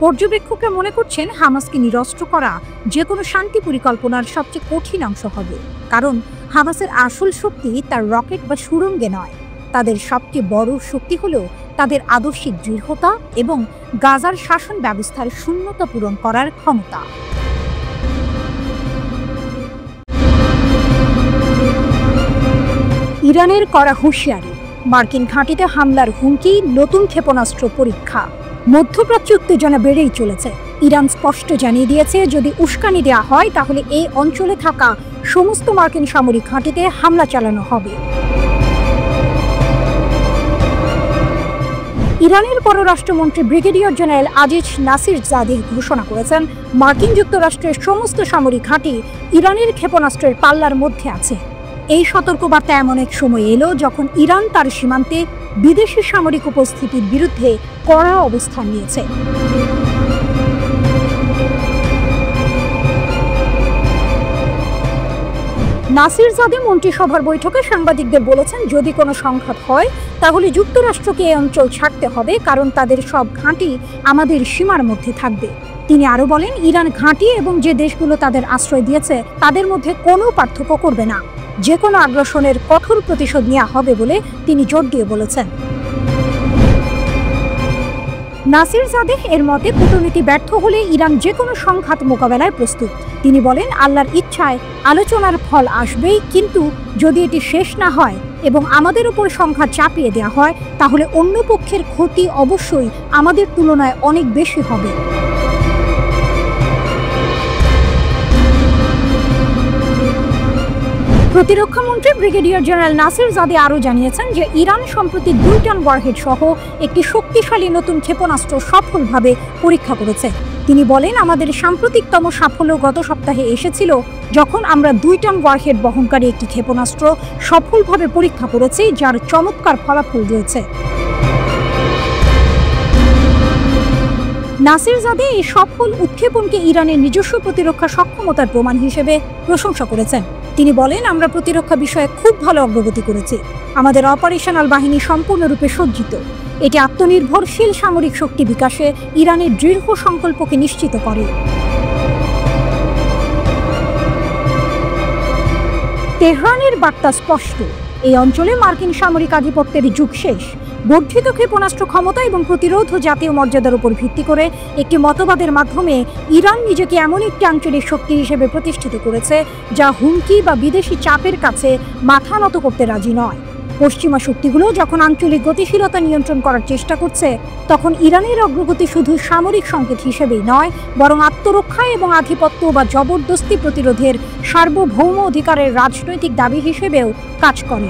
পর্যবেক্ষকরা মনে করছেন, হামাসকে নিরস্ত্র করা যে কোনো শান্তি পরিকল্পনার সবচেয়ে কঠিন অংশ হবে, কারণ হামাসের আসল শক্তি তার রকেট বা সুড়ঙ্গে নয়, তাদের সবচেয়ে বড় শক্তি হলো তাদের আদর্শিক দৃঢ়তা এবং গাজার শাসন ব্যবস্থার শূন্যতা পূরণ করার ক্ষমতা। ইরানের করা হুঁশিয়ারি, মার্কিন ঘাঁটিতে হামলার হুমকি, নতুন ক্ষেপণাস্ত্র পরীক্ষা। মধ্যপ্রাচ্যে উত্তেজনা বেড়েই চলেছে। ইরান স্পষ্ট জানিয়ে দিয়েছে, যদি উস্কানি দেওয়া হয় তাহলে এই অঞ্চলে থাকা সমস্ত মার্কিন সামরিক ঘাঁটিতে হামলা চালানো হবে। ইরানের পররাষ্ট্রমন্ত্রী ব্রিগেডিয়ার জেনারেল আজিজ নাসিরজাদি ঘোষণা করেছেন, মার্কিন যুক্তরাষ্ট্রের সমস্ত সামরিক ঘাঁটি ইরানের ক্ষেপণাস্ত্রের পাল্লার মধ্যে আছে। এই সতর্কবার্তা এমন এক সময় এলো যখন ইরান তার সীমান্তে বিদেশি সামরিক উপস্থিতির বিরুদ্ধে কড়া অবস্থান নিয়েছে। নাসিরজাদে মন্ত্রিসভার বৈঠকে সাংবাদিকদের বলেছেন, যদি কোনো সংঘাত হয় তাহলে যুক্তরাষ্ট্রকে এই অঞ্চল ছাড়তে হবে, কারণ তাদের সব ঘাঁটি আমাদের সীমার মধ্যে থাকবে। তিনি আরও বলেন, ইরান ঘাঁটি এবং যে দেশগুলো তাদের আশ্রয় দিয়েছে তাদের মধ্যে কোনো পার্থক্য করবে না। যে কোনো আগ্রাসনের কঠোর প্রতিশোধ নেওয়া হবে বলে তিনি জোর দিয়ে বলেছেন। নাসিরজাদে এর মতে, কূটনীতি ব্যর্থ হলে ইরান যে কোনো সংঘাত মোকাবেলায় প্রস্তুত। তিনি বলেন, আল্লাহর ইচ্ছায় আলোচনার ফল আসবেই, কিন্তু যদি এটি শেষ না হয় এবং আমাদের উপর সংঘাত চাপিয়ে দেওয়া হয় তাহলে অন্য পক্ষের ক্ষতি অবশ্যই আমাদের তুলনায় অনেক বেশি হবে। প্রতিরক্ষামন্ত্রী ব্রিগেডিয়ার জেনারেল নাসিরজাদে আরও জানিয়েছেন যে ইরান সম্প্রতি 2 টন ওয়ারহেড সহ একটি শক্তিশালী নতুন ক্ষেপণাস্ত্র সফলভাবে পরীক্ষা করেছে। তিনি বলেন, আমাদের সাম্প্রতিকতম সাফল্য গত সপ্তাহে এসেছিল যখন আমরা 2 টন ওয়ারহেড বহনকারী একটি ক্ষেপণাস্ত্র সফলভাবে পরীক্ষা করেছি, যার চমৎকার ফলাফল রয়েছে। নাসিরজাদে এই সফল উৎক্ষেপণকে ইরানের নিজস্ব প্রতিরক্ষা সক্ষমতার প্রমাণ হিসেবে প্রশংসা করেছেন। তিনি বলেন, আমরা প্রতিরক্ষা বিষয়ে খুব ভালো অগ্রগতি করেছি। আমাদের অপারেশনাল বাহিনী সম্পূর্ণরূপে সজ্জিত। এটি আত্মনির্ভরশীল সামরিক শক্তি বিকাশে ইরানের দৃঢ় সংকল্পকে নিশ্চিত করে। তেহরানের বার্তা স্পষ্ট, এই অঞ্চলে মার্কিন সামরিক আধিপত্যের যুগ শেষ। বর্ধিত ক্ষেপণাস্ত্র ক্ষমতা এবং প্রতিরোধ জাতীয় মর্যাদার উপর ভিত্তি করে একটি মতবাদের মাধ্যমে ইরান নিজেকে এমন একটি আঞ্চলিক শক্তি হিসেবে প্রতিষ্ঠিত করেছে যা হুমকি বা বিদেশি চাপের কাছে মাথা নত করতে রাজি নয়। পশ্চিমা শক্তিগুলো যখন আঞ্চলিক গতিশীলতা নিয়ন্ত্রণ করার চেষ্টা করছে, তখন ইরানের অগ্রগতি শুধু সামরিক সংকেত হিসেবেই নয়, বরং আত্মরক্ষা এবং আধিপত্য বা জবরদস্তি প্রতিরোধের সার্বভৌম অধিকারের রাজনৈতিক দাবি হিসেবেও কাজ করে।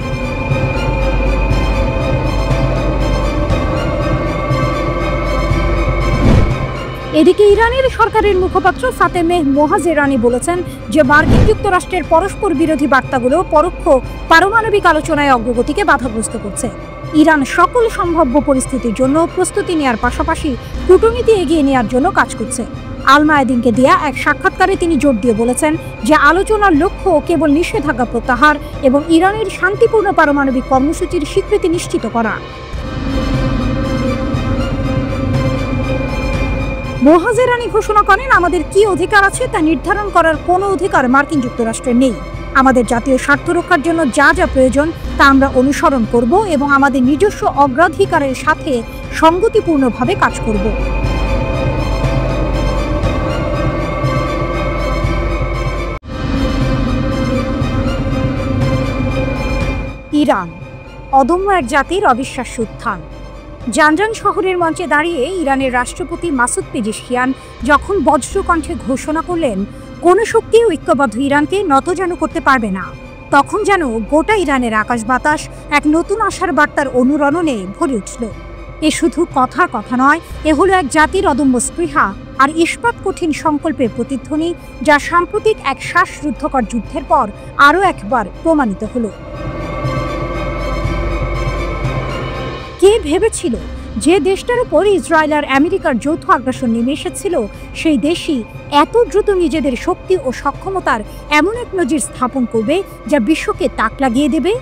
এদিকে ইরানের সরকারের মুখপাত্র ফাতেমেহ মোহাজেরানি বলেছেন যে মার্কিন যুক্তরাষ্ট্রের পরস্পর বিরোধী বার্তাগুলো পরোক্ষ পারমাণবিক আলোচনায় অগ্রগতিকে বাধাগ্রস্ত করছে। ইরান সকল সম্ভাব্য পরিস্থিতির জন্য প্রস্তুতি নেওয়ার পাশাপাশি কূটনীতি এগিয়ে নেওয়ার জন্য কাজ করছে। আল মায়াদিনকে দেয়া এক সাক্ষাৎকারে তিনি জোর দিয়ে বলেছেন যে আলোচনার লক্ষ্য কেবল নিষেধাজ্ঞা প্রত্যাহার এবং ইরানের শান্তিপূর্ণ পারমাণবিক কর্মসূচির স্বীকৃতি নিশ্চিত করা। মোহাজেরানি ঘোষণা করেন, আমাদের কি অধিকার আছে তা নির্ধারণ করার কোনো অধিকার মার্কিন যুক্তরাষ্ট্রের নেই। আমাদের জাতীয় স্বার্থ রক্ষার জন্য যা যা প্রয়োজন তা আমরা অনুসরণ করব এবং আমাদের নিজস্ব অগ্রাধিকারের সাথে সঙ্গতিপূর্ণভাবে কাজ করব। ইরান, অদম্য এক জাতির অবিশ্বাস্য উত্থান। জানজান শহরের মঞ্চে দাঁড়িয়ে ইরানের রাষ্ট্রপতি মাসুদ পেজেশকিয়ান যখন বজ্রকণ্ঠে ঘোষণা করলেন কোনো শক্তি ঐক্যবদ্ধ ইরানকে নতজানু করতে পারবে না, তখন যেন গোটা ইরানের আকাশ বাতাস এক নতুন আশার বার্তার অনুরণনে ভরে উঠল। এ শুধু কথার কথা নয়, এ হলো এক জাতির অদম্য স্পৃহা আর ইস্পাত কঠিন সংকল্পের প্রতিধ্বনি, যা সাম্প্রতিক এক শ্বাসরুদ্ধকর যুদ্ধের পর আরও একবার প্রমাণিত হলো। কে ভেবেছিল যে দেশটার উপর ইসরায়েল আর আমেরিকার যৌথ আগ্রাসন নেমে এসেছিল, সেই দেশই এত দ্রুত নিজেদের শক্তি ও সক্ষমতার এমন এক নজির স্থাপন করবে যা বিশ্বকে তাক লাগিয়ে দেবে?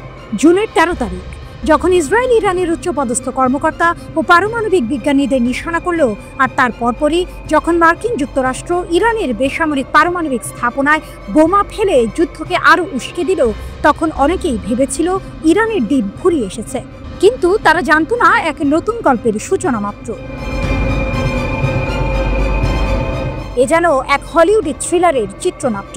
জুনের 13 তারিখ যখন ইসরায়েল ইরানের উচ্চপদস্থ কর্মকর্তা ও পারমাণবিক বিজ্ঞানীদের নিশানা করল, আর তার পরপরই যখন মার্কিন যুক্তরাষ্ট্র ইরানের বেসামরিক পারমাণবিক স্থাপনায় বোমা ফেলে যুদ্ধকে আরও উস্কে দিল, তখন অনেকেই ভেবেছিল ইরানের দিন ফুরিয়ে এসেছে। কিন্তু তারা জানতো না, এক নতুন গল্পের সূচনা মাত্র। এ যেন এক হলিউডের থ্রিলারের চিত্রনাট্য।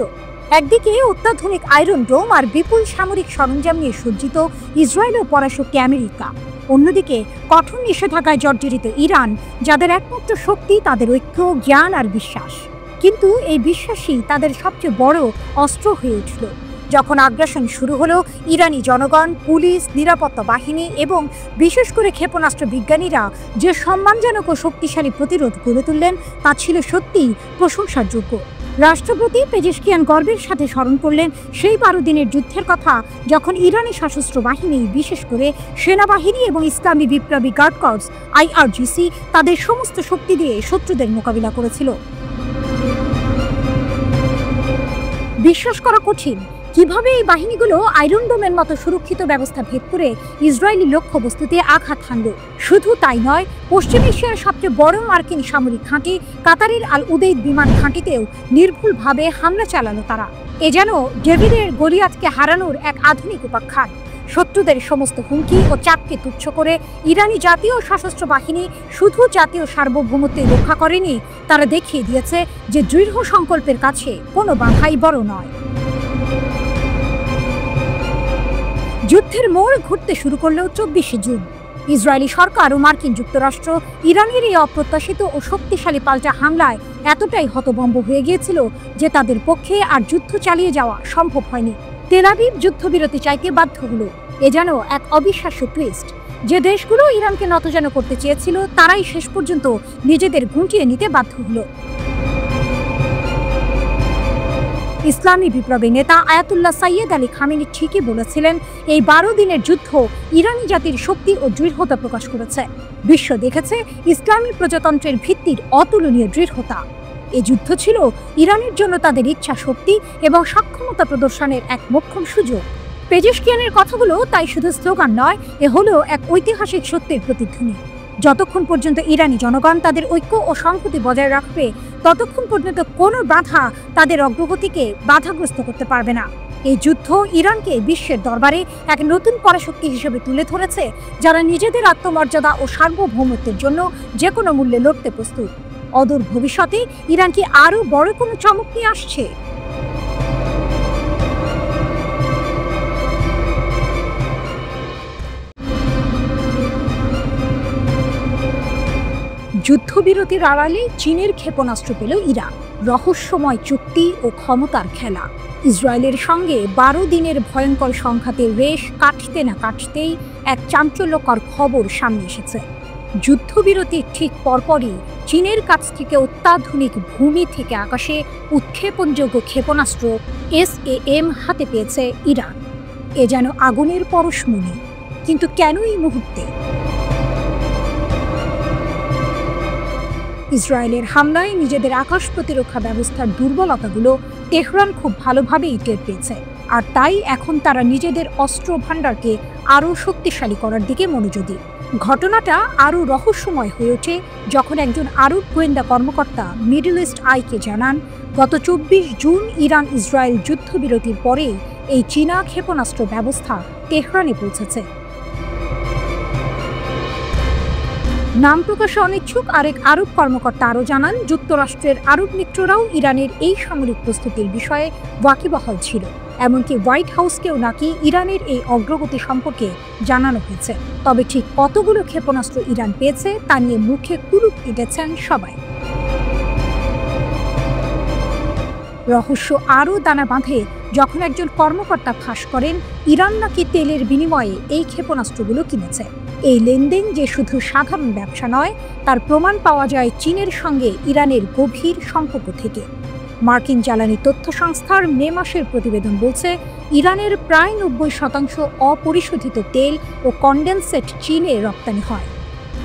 একদিকে অত্যাধুনিক আয়রন ডোম আর বিপুল সামরিক সরঞ্জাম নিয়ে সজ্জিত ইসরায়েল ও পরাশক্তি আমেরিকা, অন্যদিকে কঠোর নিষেধাজ্ঞায় জর্জরিত ইরান, যাদের একমাত্র শক্তি তাদের ঐক্য, জ্ঞান আর বিশ্বাস। কিন্তু এই বিশ্বাসই তাদের সবচেয়ে বড় অস্ত্র হয়ে উঠল যখন আগ্রাসন শুরু হলো। ইরানি জনগণ, পুলিশ, নিরাপত্তা বাহিনী এবং বিশেষ করে ক্ষেপণাস্ত্র বিজ্ঞানীরা যে সম্মানজনক ও শক্তিশালী প্রতিরোধ গড়ে তুললেন, তা ছিল সত্যিই প্রশংসার যোগ্য। রাষ্ট্রপতি পেজেশকিয়ান গর্বের সাথে স্মরণ করলেন সেই 12 দিনের যুদ্ধের কথা, যখন ইরানি সশস্ত্র বাহিনী, বিশেষ করে সেনাবাহিনী এবং ইসলামী বিপ্লবী গার্ড কর্পস IRGC তাদের সমস্ত শক্তি দিয়ে শত্রুদের মোকাবিলা করেছিল। বিশ্বাস করা কঠিন কিভাবে এই বাহিনীগুলো আয়রন ডোমের মতো সুরক্ষিত ব্যবস্থা ভেদ করে ইসরায়েলি লক্ষ্যবস্তুতে আঘাত হানল। শুধু তাই নয়, পশ্চিম এশিয়ার সবচেয়ে বড় মার্কিন সামরিক ঘাঁটি কাতারের আল উদেইদ বিমান ঘাঁটিতেও নির্ভুলভাবে হামলা চালালো তারা। এ যেন ডেভিডের গলিয়াতকে হারানোর এক আধুনিক উপাখ্যান। শত্রুদের সমস্ত হুমকি ও চাপকে তুচ্ছ করে ইরানি জাতীয় সশস্ত্র বাহিনী শুধু জাতীয় সার্বভৌমত্বের রক্ষা করেনি, তারা দেখিয়ে দিয়েছে যে দৃঢ় সংকল্পের কাছে কোনো বাধাই বড় নয়। যুদ্ধের মোড় ঘুরতে শুরু করলেও 24শে জুন ইসরায়েলি সরকার ও মার্কিন যুক্তরাষ্ট্র ইরানের এই অপ্রত্যাশিত ও শক্তিশালী পাল্টা হামলায় এতটাই হতভম্ব হয়ে গিয়েছিল যে তাদের পক্ষে আর যুদ্ধ চালিয়ে যাওয়া সম্ভব হয়নি। তেল আবিব যুদ্ধবিরতি চাইতে বাধ্য হলো। এ যেন এক অবিশ্বাস্য টুইস্ট। যে দেশগুলো ইরানকে নতজানু করতে চেয়েছিল, তারাই শেষ পর্যন্ত নিজেদের গুটিয়ে নিতে বাধ্য হলো। ইসলামী বিপ্লবী নেতা আয়াতুল্লাহ সাইয়েদ আলী খামেনি ঠিকই বলেছিলেন, এই 12 দিনের যুদ্ধ ইরানি জাতির শক্তি ও দৃঢ়তা প্রকাশ করেছে। বিশ্ব দেখেছে ইসলামী প্রজাতন্ত্রের ভিত্তির অতুলনীয় দৃঢ়তা। এই যুদ্ধ ছিল ইরানের জন্য তাদের ইচ্ছা শক্তি এবং সক্ষমতা প্রদর্শনের এক মোক্ষম সুযোগ। পেজেশকিয়ানের কথাগুলো তাই শুধু স্লোগান নয়, এ হলো এক ঐতিহাসিক সত্যের প্রতিধ্বনি। যতক্ষণ পর্যন্ত ইরানি জনগণ তাদের ঐক্য ও সংহতি বজায় রাখবে, ততক্ষণ পর্যন্ত কোনো বাধা তাদের অগ্রগতিকে বাধাগ্রস্ত করতে পারবে না। এই যুদ্ধ ইরানকে বিশ্বের দরবারে এক নতুন পরাশক্তি হিসেবে তুলে ধরেছে, যারা নিজেদের আত্মমর্যাদা ও সার্বভৌমত্বের জন্য যে কোনো মূল্যে লড়তে প্রস্তুত। অদূর ভবিষ্যতে ইরান কি আরও বড় কোনো চমক নিয়ে আসছে? যুদ্ধবিরতির আড়ালে চীনের ক্ষেপণাস্ত্র পেল ইরান। রহস্যময় চুক্তি ও ক্ষমতার খেলা। ইসরায়েলের সঙ্গে 12 দিনের ভয়ঙ্কর সংঘাতের রেশ কাটতে না কাটতেই এক চাঞ্চল্যকর খবর সামনে এসেছে। যুদ্ধবিরতির ঠিক পরপরই চীনের কাছ থেকে অত্যাধুনিক ভূমি থেকে আকাশে উৎক্ষেপণযোগ্য ক্ষেপণাস্ত্র SAM হাতে পেয়েছে ইরান। এ যেন আগুনের পরশমণি। কিন্তু কেন এই মুহূর্তে? ইসরায়েলের হামলায় নিজেদের আকাশ প্রতিরক্ষা ব্যবস্থার দুর্বলতাগুলো তেহরান খুব ভালোভাবেই টের পেয়েছে, আর তাই এখন তারা নিজেদের অস্ত্র ভাণ্ডারকে আরও শক্তিশালী করার দিকে মনোযোগী। ঘটনাটা আরও রহস্যময় হয়ে ওঠে যখন একজন আরব গোয়েন্দা কর্মকর্তা মিডল ইস্ট আইকে জানান, গত 24 জুন ইরান ইসরায়েল যুদ্ধবিরতির পরে এই চীনা ক্ষেপণাস্ত্র ব্যবস্থা তেহরানে পৌঁছেছে। নাম প্রকাশে অনিচ্ছুক আরেক আরব কর্মকর্তা আরও জানান, যুক্তরাষ্ট্রের আরব মিত্ররাও ইরানের এই সামরিক প্রস্তুতির বিষয়ে ওয়াকিবহাল ছিল। এমনকি হোয়াইট হাউসকেও নাকি ইরানের এই অগ্রগতি সম্পর্কে জানানো হয়েছে। তবে ঠিক কতগুলো ক্ষেপণাস্ত্র ইরান পেয়েছে তা নিয়ে মুখে কুলুপ এঁটেছেন সবাই। রহস্য আরও দানা বাঁধে যখন একজন কর্মকর্তা ফাঁস করেন ইরান নাকি তেলের বিনিময়ে এই ক্ষেপণাস্ত্রগুলো কিনেছে। এই লেনদেন যে শুধু সাধারণ ব্যবসা নয়, তার প্রমাণ পাওয়া যায় চীনের সঙ্গে ইরানের গভীর সম্পর্ক থেকে। মার্কিন জ্বালানি তথ্য সংস্থার মে মাসের প্রতিবেদন বলছে, ইরানের প্রায় 90% অপরিশোধিত তেল ও কনডেনসেট চীনে রপ্তানি হয়।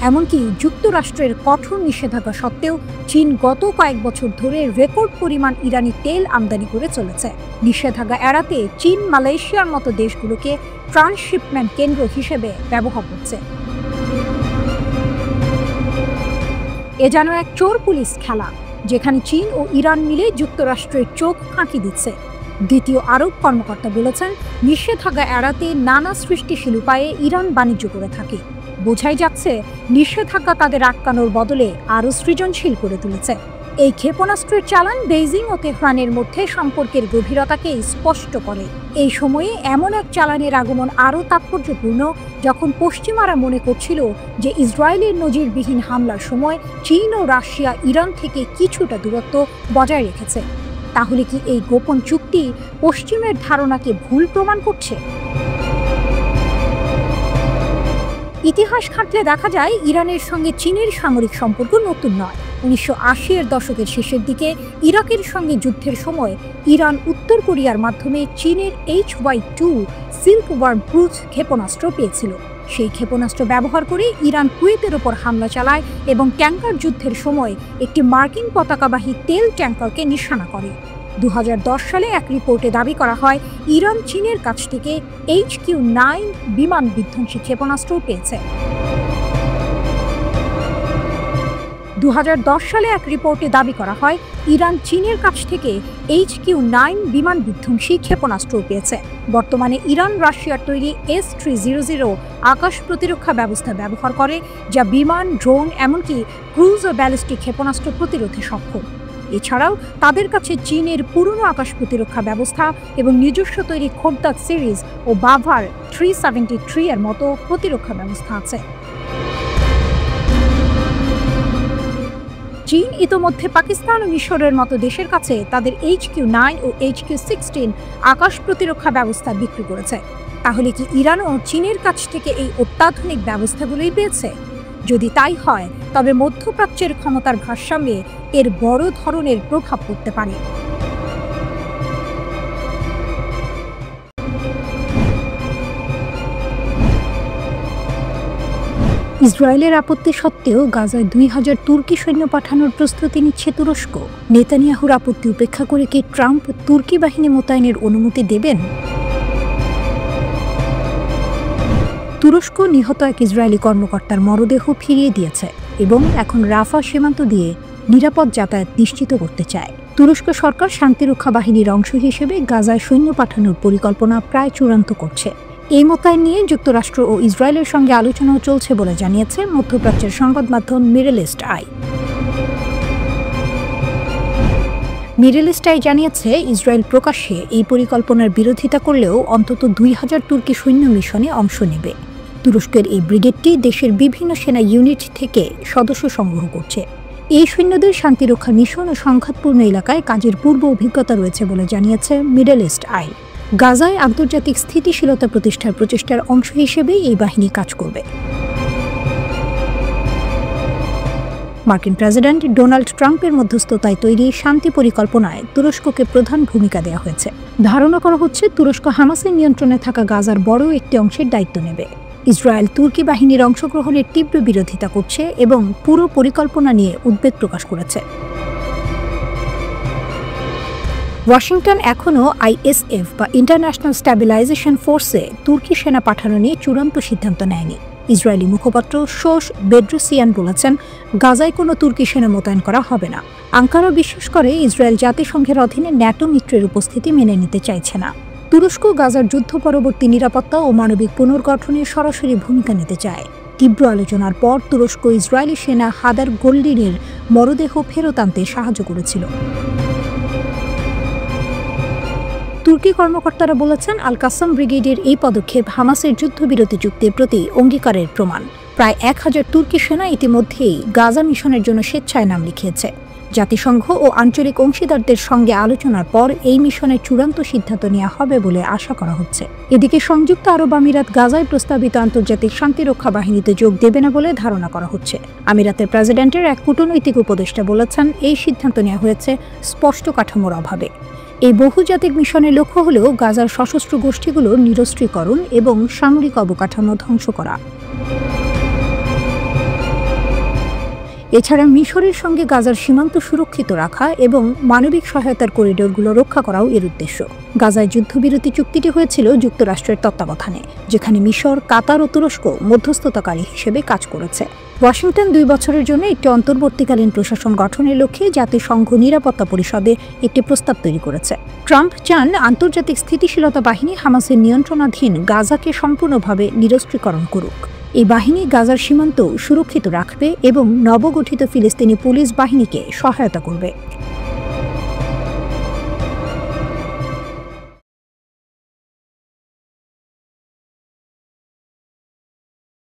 এমনকি যুক্তরাষ্ট্রের কঠোর নিষেধাজ্ঞা সত্ত্বেও চীন গত কয়েক বছর ধরে রেকর্ড পরিমাণ ইরানি তেল আমদানি করে চলেছে। নিষেধাজ্ঞা এড়াতে চীন মালয়েশিয়ার মতো দেশগুলোকে ট্রান্সশিপমেন্ট কেন্দ্র হিসেবে ব্যবহার করছে। এ যেন এক চোর পুলিশ খেলা, যেখানে চীন ও ইরান মিলে যুক্তরাষ্ট্রের চোখ ফাঁকি দিচ্ছে। দ্বিতীয় আরব কর্মকর্তা বলেছেন, নিষেধাজ্ঞা এড়াতে নানা সৃষ্টিশীল উপায়ে ইরান বাণিজ্য করে থাকে। বোঝাই যাচ্ছে নিষেধাজ্ঞা তাদের আটকানোর বদলে আরও সৃজনশীল করে তুলেছে। এই ক্ষেপণাস্ত্রের চালান বেইজিং ও তেহরানের মধ্যে সম্পর্কের গভীরতাকে স্পষ্ট করে। এই সময়ে এমন এক চালানের আগমন আরও তাৎপর্যপূর্ণ যখন পশ্চিমারা মনে করছিল যে ইসরায়েলের নজিরবিহীন হামলার সময় চীন ও রাশিয়া ইরান থেকে কিছুটা দূরত্ব বজায় রেখেছে। তাহলে কি এই গোপন চুক্তি পশ্চিমের ধারণাকে ভুল প্রমাণ করছে? ইতিহাস ঘাঁটলে দেখা যায় ইরানের সঙ্গে চীনের সামরিক সম্পর্ক নতুন নয়। 1980-এর দশকের শেষের দিকে ইরাকের সঙ্গে যুদ্ধের সময় ইরান উত্তর কোরিয়ার মাধ্যমে চীনের HY-2 সিল্ক ওয়ার্ম ক্রুজ ক্ষেপণাস্ত্র পেয়েছিল। সেই ক্ষেপণাস্ত্র ব্যবহার করে ইরান কুয়েতের ওপর হামলা চালায় এবং ট্যাঙ্কার যুদ্ধের সময় একটি মার্কিন পতাকাবাহী তেল ট্যাঙ্কারকে নিশানা করে। 2010 সালে এক রিপোর্টে দাবি করা হয় ইরান চীনের কাছ থেকে HQ-9 বিমান বিধ্বংসী ক্ষেপণাস্ত্র পেয়েছে। 2010 সালে এক রিপোর্টে দাবি করা হয় ইরান চীনের কাছ থেকে HQ-9 বিমান বিধ্বংসী ক্ষেপণাস্ত্র পেয়েছে। বর্তমানে ইরান রাশিয়ার তৈরি S-300 আকাশ প্রতিরক্ষা ব্যবস্থা ব্যবহার করে, যা বিমান, ড্রোন এমনকি ক্রুজ ও ব্যালিস্টিক ক্ষেপণাস্ত্র প্রতিরোধে সক্ষম। এছাড়াও তাদের কাছে চীনের পুরনো আকাশ প্রতিরক্ষা ব্যবস্থা এবং নিজস্ব তৈরি খোরদাদ সিরিজ ও বাভার 373 এর মতো প্রতিরক্ষা ব্যবস্থা আছে। চীন ইতোমধ্যে পাকিস্তান ও মিশরের মতো দেশের কাছে তাদের HQ-9 ও HQ-16 আকাশ প্রতিরক্ষা ব্যবস্থা বিক্রি করেছে। তাহলে কি ইরানও চীনের কাছ থেকে এই অত্যাধুনিক ব্যবস্থাগুলোই পেয়েছে? যদি তাই হয়, তবে মধ্যপ্রাচ্যের ক্ষমতার ভারসাম্যে এর বড় ধরনের প্রভাব পড়তে পারে। ইসরায়েলের আপত্তি সত্ত্বেও গাজায় 2000 তুর্কি সৈন্য পাঠানোর প্রস্তুতি নিচ্ছে তুরস্ক। নেতানিয়াহুর আপত্তি উপেক্ষা করে কি ট্রাম্প তুর্কি বাহিনী মোতায়েনের অনুমতি দেবেন? তুরস্ক নিহত এক ইসরায়েলি কর্মকর্তার মরদেহ ফিরিয়ে দিয়েছে এবং এখন রাফা সীমান্ত দিয়ে নিরাপদ যাতায়াত নিশ্চিত করতে চায়। তুরস্ক সরকার শান্তিরক্ষা বাহিনীর অংশ হিসেবে গাজায় সৈন্য পাঠানোর পরিকল্পনা প্রায় চূড়ান্ত করছে। এই মোতায়েন নিয়ে যুক্তরাষ্ট্র ও ইসরায়েলের সঙ্গে আলোচনাও চলছে বলে জানিয়েছে মধ্যপ্রাচ্যের সংবাদ মাধ্যম middle East Eye. Middle East Eye জানিয়েছে, ইসরায়েল প্রকাশ্যে এই পরিকল্পনার বিরোধিতা করলেও অন্তত 2000 তুর্কি সৈন্য মিশনে অংশ নেবে। তুরস্কের এই ব্রিগেডটি দেশের বিভিন্ন সেনা ইউনিট থেকে সদস্য সংগ্রহ করছে। এই সৈন্যদের শান্তিরক্ষা মিশন ও সংঘাতপূর্ণ এলাকায় কাজের পূর্ব অভিজ্ঞতা রয়েছে বলে জানিয়েছে মিডল ইস্ট আই। গাজায় আন্তর্জাতিক স্থিতিশীলতা প্রতিষ্ঠার প্রচেষ্টার অংশ হিসেবে এই বাহিনী কাজ করবে। মার্কিন প্রেসিডেন্ট ডোনাল্ড ট্রাম্পের মধ্যস্থতায় তৈরি শান্তি পরিকল্পনায় তুরস্ককে প্রধান ভূমিকা দেওয়া হয়েছে। ধারণা করা হচ্ছে তুরস্ক হামাসের নিয়ন্ত্রণে থাকা গাজার বড় একটি অংশের দায়িত্ব নেবে। ইসরায়েল তুর্কি বাহিনীর অংশগ্রহণের তীব্র বিরোধিতা করছে এবং পুরো পরিকল্পনা নিয়ে উদ্বেগ প্রকাশ করেছে। ওয়াশিংটন এখনও ISF বা ইন্টারন্যাশনাল স্ট্যাবিলাইজেশন ফোর্সে তুর্কি সেনা পাঠানো নিয়ে চূড়ান্ত সিদ্ধান্ত নেয়নি। ইসরায়েলি মুখপাত্র শোস বেদ্রোসিয়ান বলেছেন, গাজায় কোনো তুর্কি সেনা মোতায়েন করা হবে না। আঙ্কারা বিশ্বাস করে ইসরায়েল জাতিসংঘের অধীনে ন্যাটো মিত্রের উপস্থিতি মেনে নিতে চাইছে না। তুরস্ক গাজার যুদ্ধ পরবর্তী নিরাপত্তা ও মানবিক পুনর্গঠনে সরাসরি ভূমিকা নিতে চায়। তীব্র আলোচনার পর তুরস্ক ইসরায়েলি সেনা হাদার গোল্ডিনের মরদেহ ফেরত আনতে সাহায্য করেছিল। তুর্কি কর্মকর্তারা বলেছেন, আল কাসাম ব্রিগেডের এই পদক্ষেপ হামাসের যুদ্ধবিরতি চুক্তির প্রতি অঙ্গীকারের প্রমাণ। প্রায় 1000 তুর্কি সেনা ইতিমধ্যেই গাজা মিশনের জন্য স্বেচ্ছায় নাম লিখিয়েছে। জাতিসংঘ ও আঞ্চলিক অংশীদারদের সঙ্গে আলোচনার পর এই মিশনের চূড়ান্ত সিদ্ধান্ত নেওয়া হবে বলে আশা করা হচ্ছে। এদিকে সংযুক্ত আরব আমিরাত গাজায় প্রস্তাবিত আন্তর্জাতিক শান্তিরক্ষা বাহিনীতে যোগ দেবে না বলে ধারণা করা হচ্ছে। আমিরাতের প্রেসিডেন্টের এক কূটনৈতিক উপদেষ্টা বলেছেন, এই সিদ্ধান্ত নেওয়া হয়েছে স্পষ্ট কাঠামোর অভাবে। এই বহুজাতিক মিশনের লক্ষ্য হল গাজার সশস্ত্র গোষ্ঠীগুলোর নিরস্ত্রীকরণ এবং সামরিক অবকাঠামো ধ্বংস করা। এছাড়া মিশরের সঙ্গে গাজার সীমান্ত সুরক্ষিত রাখা এবং মানবিক সহায়তার করিডোরগুলো রক্ষা করাও এর উদ্দেশ্য। গাজায় যুদ্ধবিরতি চুক্তিটি হয়েছিল যুক্তরাষ্ট্রের তত্ত্বাবধানে, যেখানে মিশর, কাতার ও তুরস্ক মধ্যস্থতাকারী হিসেবে কাজ করেছে। ওয়াশিংটন 2 বছরের জন্য একটি অন্তর্বর্তীকালীন প্রশাসন গঠনের লক্ষ্যে জাতিসংঘ নিরাপত্তা পরিষদে একটি প্রস্তাব তৈরি করেছে। ট্রাম্প চান আন্তর্জাতিক স্থিতিশীলতা বাহিনী হামাসের নিয়ন্ত্রণাধীন গাজাকে সম্পূর্ণভাবে নিরস্ত্রীকরণ করুক। এই বাহিনী গাজার সীমান্ত সুরক্ষিত রাখবে এবং নবগঠিত ফিলিস্তিনি পুলিশ বাহিনীকে সহায়তা করবে।